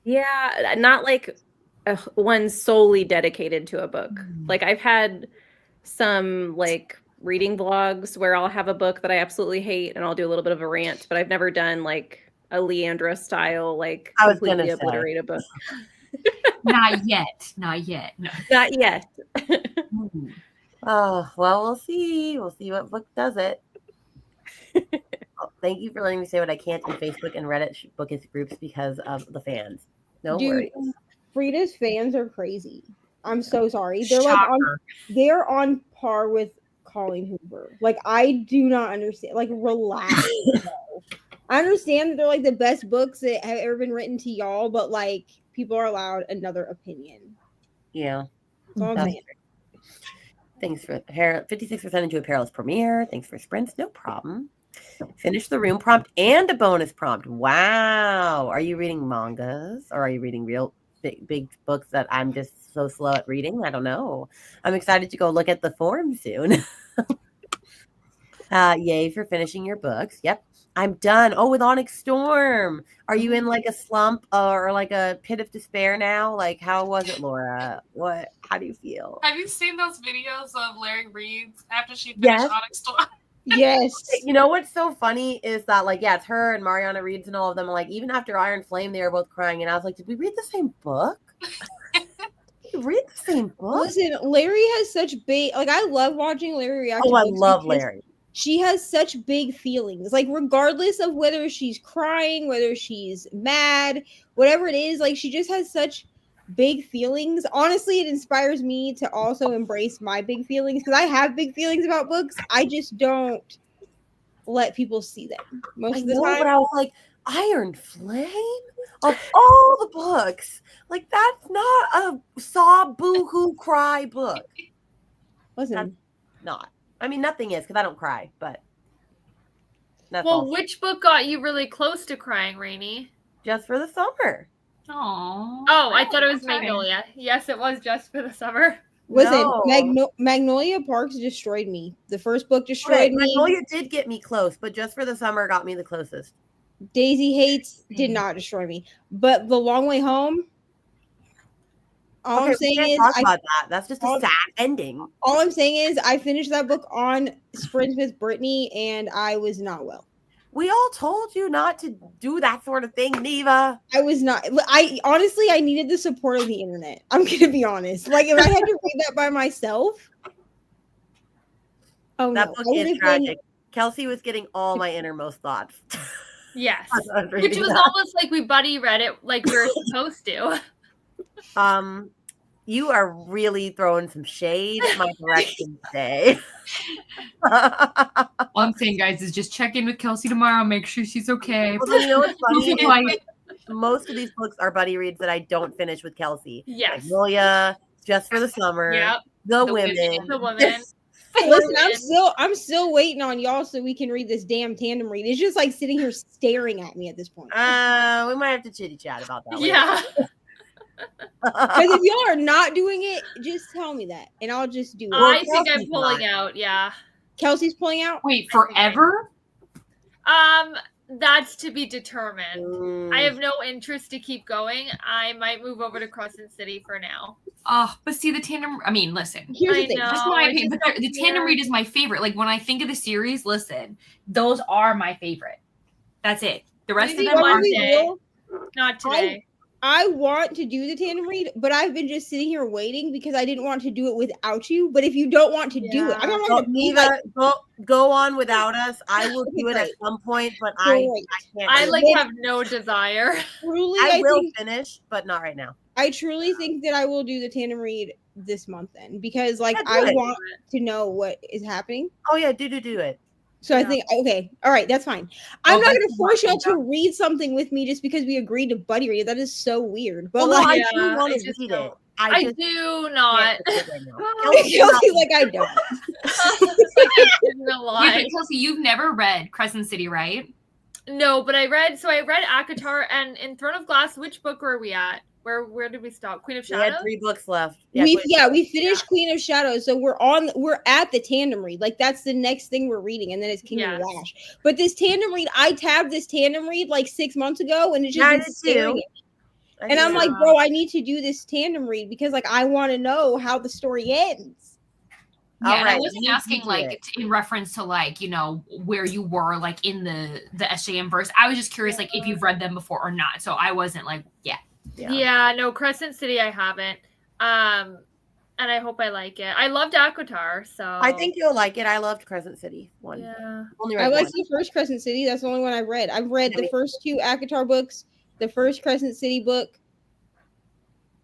Yeah, not like one solely dedicated to a book. Like I've had some like reading vlogs where I'll have a book that I absolutely hate and I'll do a little bit of a rant, but I've never done like a Leandra style, like completely obliterate a book. Not yet. Not yet. No. Not yet. Oh, well, we'll see. We'll see what book does it. Thank you for letting me say what I can't in Facebook and Reddit book groups because of the fans. No worries. Frida's fans are crazy. I'm so sorry. They're on par with Colleen Hoover. Like, I do not understand. Like, relax. I understand that they're like the best books that have ever been written to y'all, but like people are allowed another opinion. Yeah. That's all I'm saying. Thanks for 56% into a perilous premiere. Thanks for sprints. No problem. Finish the room prompt and a bonus prompt. Wow. Are you reading mangas or are you reading real big books that I'm just so slow at reading? I don't know. I'm excited to go look at the form soon. Yay for finishing your books. Yep. I'm done. Oh, with Onyx Storm. Are you in like a slump or like a pit of despair now? Like, how was it, Laura? How do you feel? Have you seen those videos of Larry Reads after she finished Onyx Storm? Yes. You know what's so funny is that, like, yeah, it's her and Mariana Reeds and all of them. Like, even after Iron Flame, they were both crying. And I was like, did we read the same book? Did we read the same book? Listen, Larry has such big, like, I love watching Larry react. Oh, I love Larry. She has such big feelings. Like, regardless of whether she's crying, whether she's mad, whatever it is, like, she just has such big feelings. Honestly, it inspires me to also embrace my big feelings because I have big feelings about books. I just don't let people see them most of the time. But I was like, Iron Flame? Of all the books, like, that's not a sob, boo-hoo, cry book. Listen. That's not. I mean, nothing is because I don't cry, but. Well, which book got you really close to crying, Rainy? Just for the Summer. Aww. Oh, I thought it was Magnolia. Yes, it was Just for the Summer. Listen, Magnolia Parks destroyed me. The first book destroyed me. Magnolia did get me close, but Just for the Summer got me the closest. Daisy Hates did not destroy me. But The Long Way Home, I'm saying is talk about that. That's just a sad ending. All I'm saying is I finished that book on sprints with Brittany and I was not well. We all told you not to do that sort of thing, Neva. I was not. I honestly, I needed the support of the internet. I'm gonna be honest. Like, if I had to read that by myself, That book is tragic. Kelsey was getting all my innermost thoughts. Yes. I was Which reading was that. almost like we buddy read it like we were supposed to. You are really throwing some shade my direction today. All I'm saying, guys, is just check in with Kelsey tomorrow. Make sure she's okay. Although, you know what's funny? She's like, Most of these books are buddy reads that I don't finish with Kelsey. Yes. Magnolia, Just for the Summer, Yep. The Women. The woman. Listen, I'm still waiting on y'all so we can read this damn tandem read. It's just like sitting here staring at me at this point. We might have to chitty chat about that. Yeah. Because if y'all are not doing it, just tell me that, and I'll just do it. I think I'm Kelsey's pulling not. out. Yeah. Kelsey's pulling out. wait, forever? That's to be determined. I have no interest to keep going. I might move over to Crescent City for now. Oh, but see, the tandem. I mean, listen. Here's I the thing. know. Just my I opinion. just But don't the tandem care. read is my favorite. Like when I think of the series, listen, those are my favorite. That's it. The rest of Maybe them one aren't. day. Not today. I want to do the tandem read, but I've been just sitting here waiting because I didn't want to do it without you. But if you don't want to do it, I'm not Well, going to be Neva, like, go on without us. I will do it at Great. some point, but Great. I can't. I do like it. have no desire. truly, I will think, finish, but not right now. I truly think that I will do the tandem read this month then because like Yeah, do I it. want to know what is happening. Oh yeah, do it. So I Yeah. think okay, all right, that's fine. I'm not that's going to force y'all fine. to read something with me just because we agreed to buddy read. That is so weird. But Well, no, like, I do Yeah, want I to just read don't. it. I just do not. can't do it right now. Kelsey's not- Kelsey's like I don't. No Yeah, lie. but Kelsey, you've never read Crescent City, right? No, but I read ACOTAR and in Throne of Glass. Which book were we at? Where did we stop? Queen of We had Shadows? 3 books left. We finished Queen of Shadows, so we're at the tandem read. Like that's the next thing we're reading, and then it's Kingdom of Yes. Ash. But this tandem read, I tabbed this tandem read like 6 months ago, and it's just Yeah, I been did staring too. at me. And I'm like, bro, I need to do this tandem read because like I want to know how the story ends. Yeah, and I Alright, wasn't you asking do like it. in reference to like, you know, where you were like in the SJM verse. I was just curious like if you've read them before or not. So I wasn't like, yeah. Yeah, no, Crescent City I haven't. And I hope I like it. I loved ACOTAR, so I think you'll like it. I loved Crescent City one. yeah. Only I read liked one. the first Crescent City. That's the only one I've read. I've read Yeah, the me- first 2 ACOTAR books, the first Crescent City book,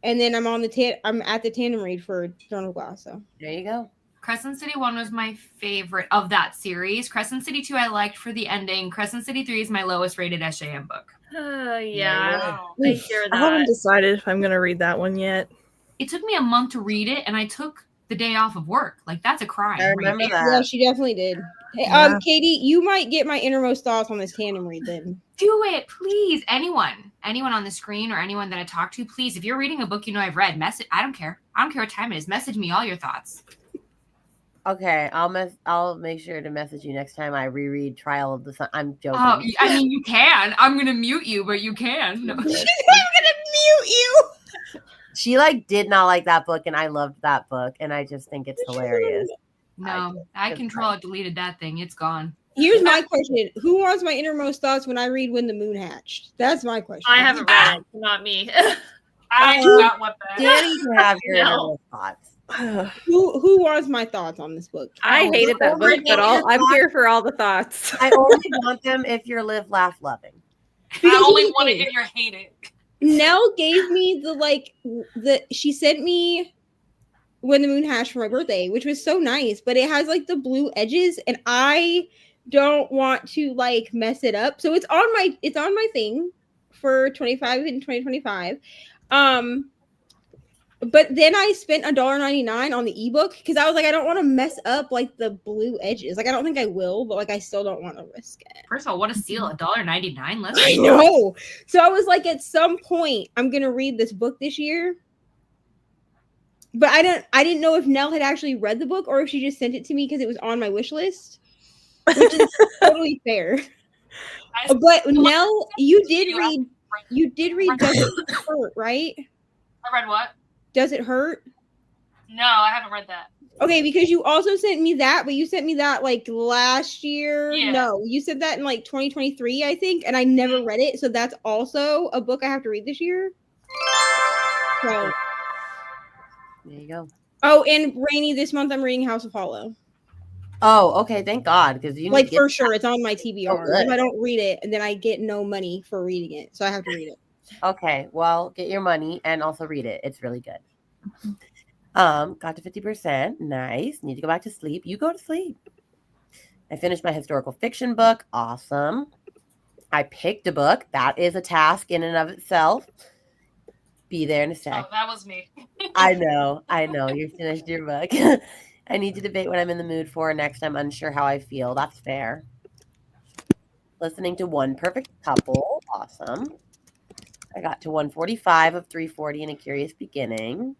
and then I'm on I'm at the tandem read for Throne of Glass. So There you go. Crescent City 1 was my favorite of that series. Crescent City 2 I liked for the ending. Crescent City 3 is my lowest rated SJM book. Yeah. Wow. I hear I haven't that. decided if I'm going to read that one yet. It took me a month to read it and I took the day off of work. Like that's a crime. I remember right there. yeah, that. she definitely did. Hey, Yeah. Katie, you might get my innermost thoughts on this tandem read then. Do it, please. Anyone on the screen or anyone that I talk to, please. If you're reading a book you know I've read, message. I don't care. I don't care what time it is. Message me all your thoughts. Okay, I'll make sure to message you next time I reread Trial of the Sun. I'm joking. Oh, I mean, you can. I'm gonna mute you, but you can. No. I'm gonna mute you. She like did not like that book, and I loved that book, and I just think it's hilarious. No, I control deleted that thing. It's gone. Here's my question: who wants my innermost thoughts when I read When the Moon Hatched? That's my question. I haven't read it, not me. I do not want that. Danny can have your No. innermost thoughts. Who wants my thoughts on this book? I hated that book, but I'm here for all the thoughts. I only want them if you're live, laugh, loving. Because I only here's the want it thing. if you're hated. Nell gave me she sent me When the Moon Hatched for my birthday, which was so nice, but it has like the blue edges and I don't want to like mess it up. So it's on my thing for 25 in 2025. But then I spent $1.99 on the ebook because I was like, I don't want to mess up like the blue edges. Like I don't think I will, but like I still don't want to risk it. First of all, what a steal! $1.99. Let's I know. So I was like, at some point, I'm gonna read this book this year. But I didn't know if Nell had actually read the book or if she just sent it to me because it was on my wish list, which is totally fair. But Nell, you did read Does It Hurt, right? I read what? Does It Hurt? No, I haven't read that. Okay, because you also sent me that, but you sent me that like last year. Yeah. No, you sent that in like 2023, I think, and I never read it. So that's also a book I have to read this year. So, There you go. oh, and Rainy, this month I'm reading House of Hollow. Oh, okay. Thank God, because you need Like to get for sure, it's on my TBR. good. If I don't read it, and then I get no money for reading it, so I have to read it. Okay, well, get your money and also read it. It's really good. Got to 50%. Nice. Need to go back to sleep. You go to sleep. I finished my historical fiction book. Awesome. I picked a book. That is a task in and of itself. Be there in a sec. Oh, that was me. I know. You finished your book. I need to debate what I'm in the mood for next. I'm unsure how I feel. That's fair. Listening to One Perfect Couple. Awesome. I got to 145 of 340 in A Curious Beginning.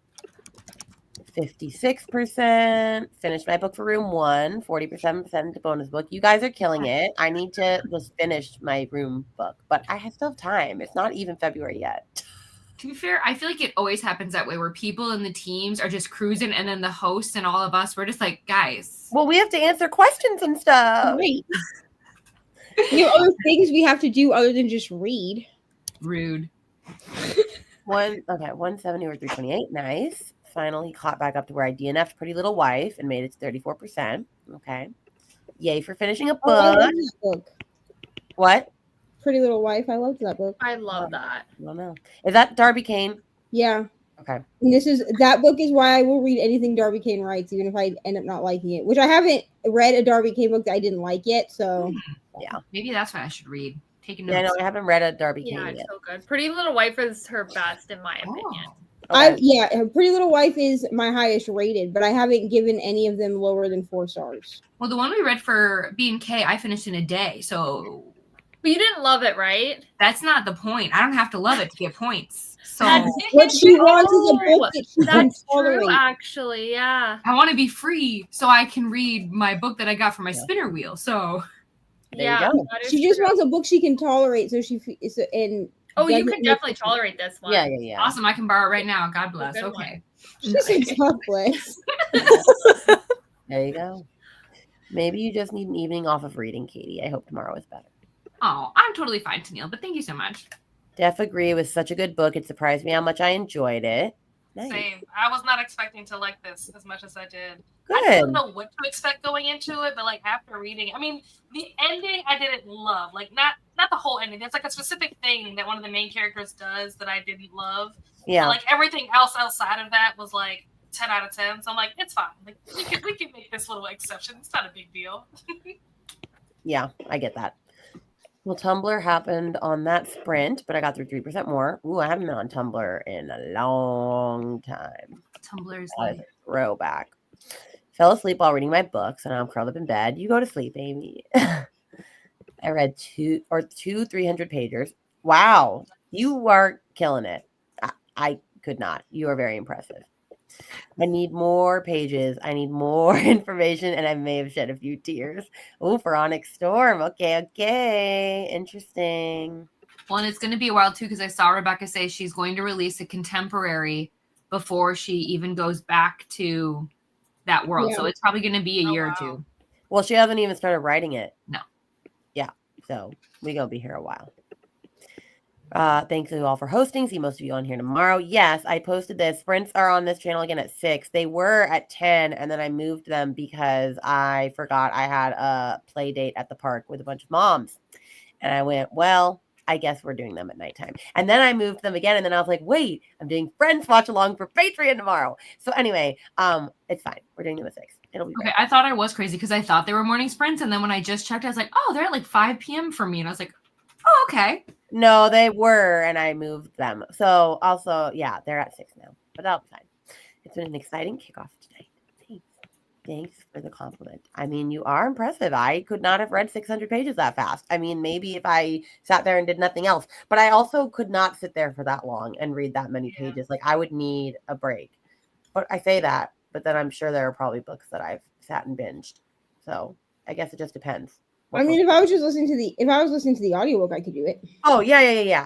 56%. Finished my book for room 1. 40% to bonus book. You guys are killing it. I need to just finish my room book, but I still have time. It's not even February yet. To be fair, I feel like it always happens that way where people in the teams are just cruising and then the hosts and all of us, we're just like, guys. Well, we have to answer questions and stuff. Great. We have other things we have to do other than just read. Rude. 170 or 328. Nice. Finally caught back up to where I DNF'd Pretty Little Wife and made it to 34%. Okay. Yay for finishing a book. Oh, I love that book. What? Pretty Little Wife. I loved that book. I love that. I don't know. Is that Darby Kane? Yeah. Okay. And that book is why I will read anything Darby Kane writes, even if I end up not liking it. Which I haven't read a Darby Kane book that I didn't like yet. So yeah, maybe that's what I should read. Taking notes. Yeah, no, I haven't read a Darby Kane Yeah, yet. it's so good. Pretty Little Wife is her best, in my opinion. Okay. Pretty Little Wife is my highest rated, but I haven't given any of them lower than 4 stars. Well, the one we read for B&K, I finished in a day, so. But you didn't love it, right? That's not the point. I don't have to love it to get points. So what she wants is a book that she can That's tolerate. true, actually. Yeah. I want to be free so I can read my book that I got for my spinner wheel. So There you go. that is She just true. wants a book she can tolerate, so she and. Oh, you doesn't can make definitely it- tolerate this one. Yeah. awesome. I can borrow it right now. God bless. Good Okay. She said God bless. There you go. Maybe you just need an evening off of reading, Katie. I hope tomorrow is better. Oh, I'm totally fine, Tennille, but thank you so much. Def agree. It was such a good book. It surprised me how much I enjoyed it. Nice. Same. I was not expecting to like this as much as I did. Good. I didn't know what to expect going into it, but like after reading, I mean, the ending I didn't love. Like not the whole ending. There's like a specific thing that one of the main characters does that I didn't love. Yeah. But, like everything else outside of that was like 10 out of 10. So I'm like, it's fine. Like we can make this little exception. It's not a big deal. Yeah, I get that. Well, Tumblr happened on that sprint, but I got through 3% more. Ooh, I haven't been on Tumblr in a long time. Tumblr's That is like a throwback. Fell asleep while reading my book, so now I'm curled up in bed. You go to sleep, Amy. I read two 300 pagers. Wow, you are killing it. I could not. You are very impressive. I need more pages. I need more information, and I may have shed a few tears. Oh, Pharaonic Storm. Okay. Interesting. well, and it's going to be a while too because I saw Rebecca say she's going to release a contemporary before she even goes back to that world. Yeah. So it's probably going to be a year or wow. two. Well, she hasn't even started writing it. No. Yeah. So we're going to be here a while. Thank you all for hosting. See most of you on here tomorrow. Yes, I posted this. Sprints are on this channel again at 6. They were at 10, and then I moved them because I forgot I had a play date at the park with a bunch of moms. And I went, well, I guess we're doing them at nighttime. And then I moved them again, and then I was like, wait, I'm doing Friends Watch Along for Patreon tomorrow. So anyway, it's fine. We're doing them at 6. It'll be Okay, great. I thought I was crazy because I thought they were morning sprints, and then when I just checked, I was like, oh, they're at like 5 p.m. for me, and I was like, oh, okay. No, they were, and I moved them. So also, yeah, they're at 6 now, but that'll be fine. It's been an exciting kickoff tonight. Thanks for the compliment. I mean, you are impressive. I could not have read 600 pages that fast. I mean, maybe if I sat there and did nothing else, but I also could not sit there for that long and read that many pages. Like I would need a break. But I say that, but then I'm sure there are probably books that I've sat and binged. So I guess it just depends. I mean, if I was listening to the audiobook, I could do it. Oh, yeah.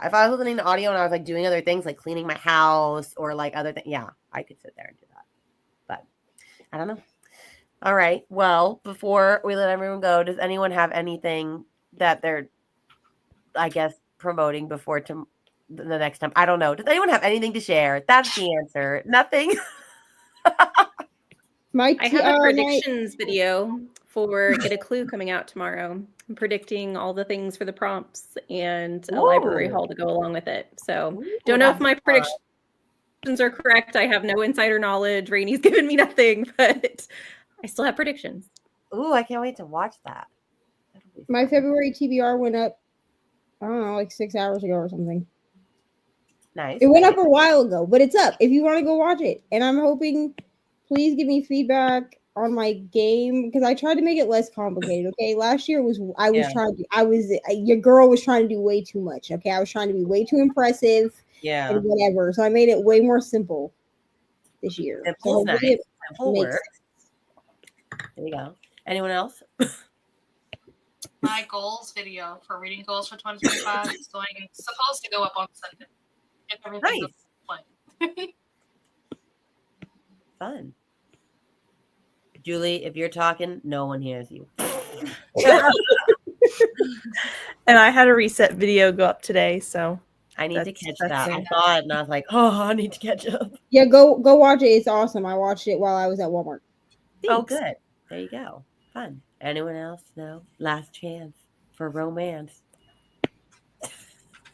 If I was listening to audio and I was like doing other things like cleaning my house or like other things, yeah, I could sit there and do that. But I don't know. All right. Well, before we let everyone go, does anyone have anything that they're, I guess, promoting before the next time? I don't know. Does anyone have anything to share? That's the answer. Nothing. I have a predictions video for Get a Clue coming out tomorrow. I'm predicting all the things for the prompts and a library haul to go along with it. So don't know if my predictions are correct. I have no insider knowledge. Rainy's given me nothing, but I still have predictions. Ooh, I can't wait to watch that. My February TBR went up, I don't know, like 6 hours ago or something. Nice. It went up a while ago, but it's up if you want to go watch it. And I'm hoping, please give me feedback on my game because I tried to make it less complicated. Okay, last year your girl was trying to do way too much. Okay, I was trying to be way too impressive. Yeah. And whatever. So I made it way more simple this year. Simple, nice. Simple work. There you go. Anyone else? My goals video for reading goals for 2025 is supposed to go up on Sunday. If everything goes plan. Fun. Julie, if you're talking, no one hears you. And I had a reset video go up today, so I need to catch that. I saw it and I was like, oh, I need to catch up. Yeah, go watch it. It's awesome. I watched it while I was at Walmart. Thanks. Oh, good. There you go. Fun. Anyone else? No? Last chance for romance.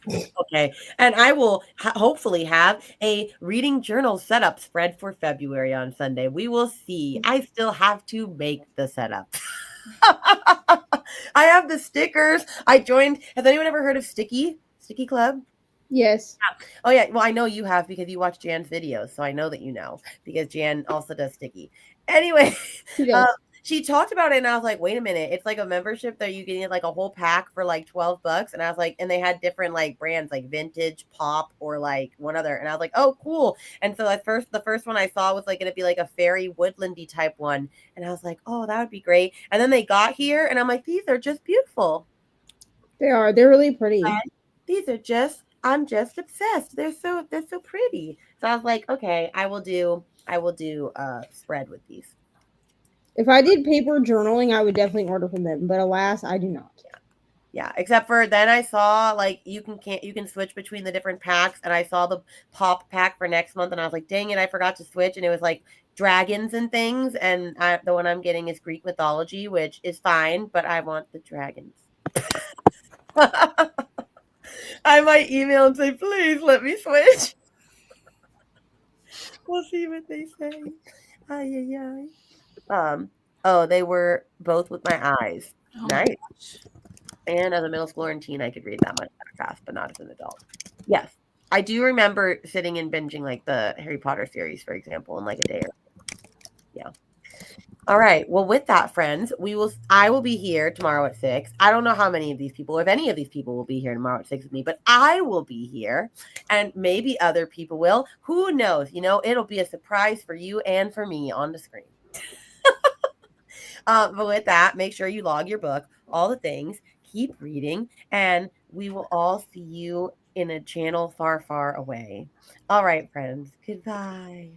Okay. And I will hopefully have a reading journal setup spread for February on Sunday. We will see. I still have to make the setup. I have the stickers. I joined. Has anyone ever heard of Sticky Club? Yes. Oh, yeah. Well, I know you have because you watch Jan's videos. So I know that you know because Jan also does Sticky. Anyway, she talked about it and I was like, wait a minute. It's like a membership that you get like a whole pack for like $12. And I was like, and they had different like brands like Vintage, Pop, or like one other. And I was like, oh, cool. And so the first one I saw was like going to be like a fairy woodlandy type one. And I was like, oh, that would be great. And then they got here and I'm like, these are just beautiful. They are. They're really pretty. And these are I'm just obsessed. They're so pretty. So I was like, okay, I will do a spread with these. If I did paper journaling, I would definitely order from them. But alas, I do not. Yeah. Except for then I saw like you can switch between the different packs, and I saw the Pop pack for next month, and I was like, dang it, I forgot to switch, and it was like dragons and things, and the one I'm getting is Greek mythology, which is fine, but I want the dragons. I might email and say, please let me switch. We'll see what they say. Ay. Oh, they were both with my eyes. Oh, nice. And as a middle schooler and teen, I could read that much fast, but not as an adult. Yes. I do remember sitting and binging like the Harry Potter series, for example, in like a day or two. Yeah. All right. Well, with that, friends, I will be here tomorrow at 6. I don't know how many of these people, if any of these people will be here tomorrow at 6 with me, but I will be here and maybe other people will. Who knows? It'll be a surprise for you and for me on the screen. But with that, make sure you log your book, all the things, keep reading, and we will all see you in a channel far, far away. All right, friends. Goodbye.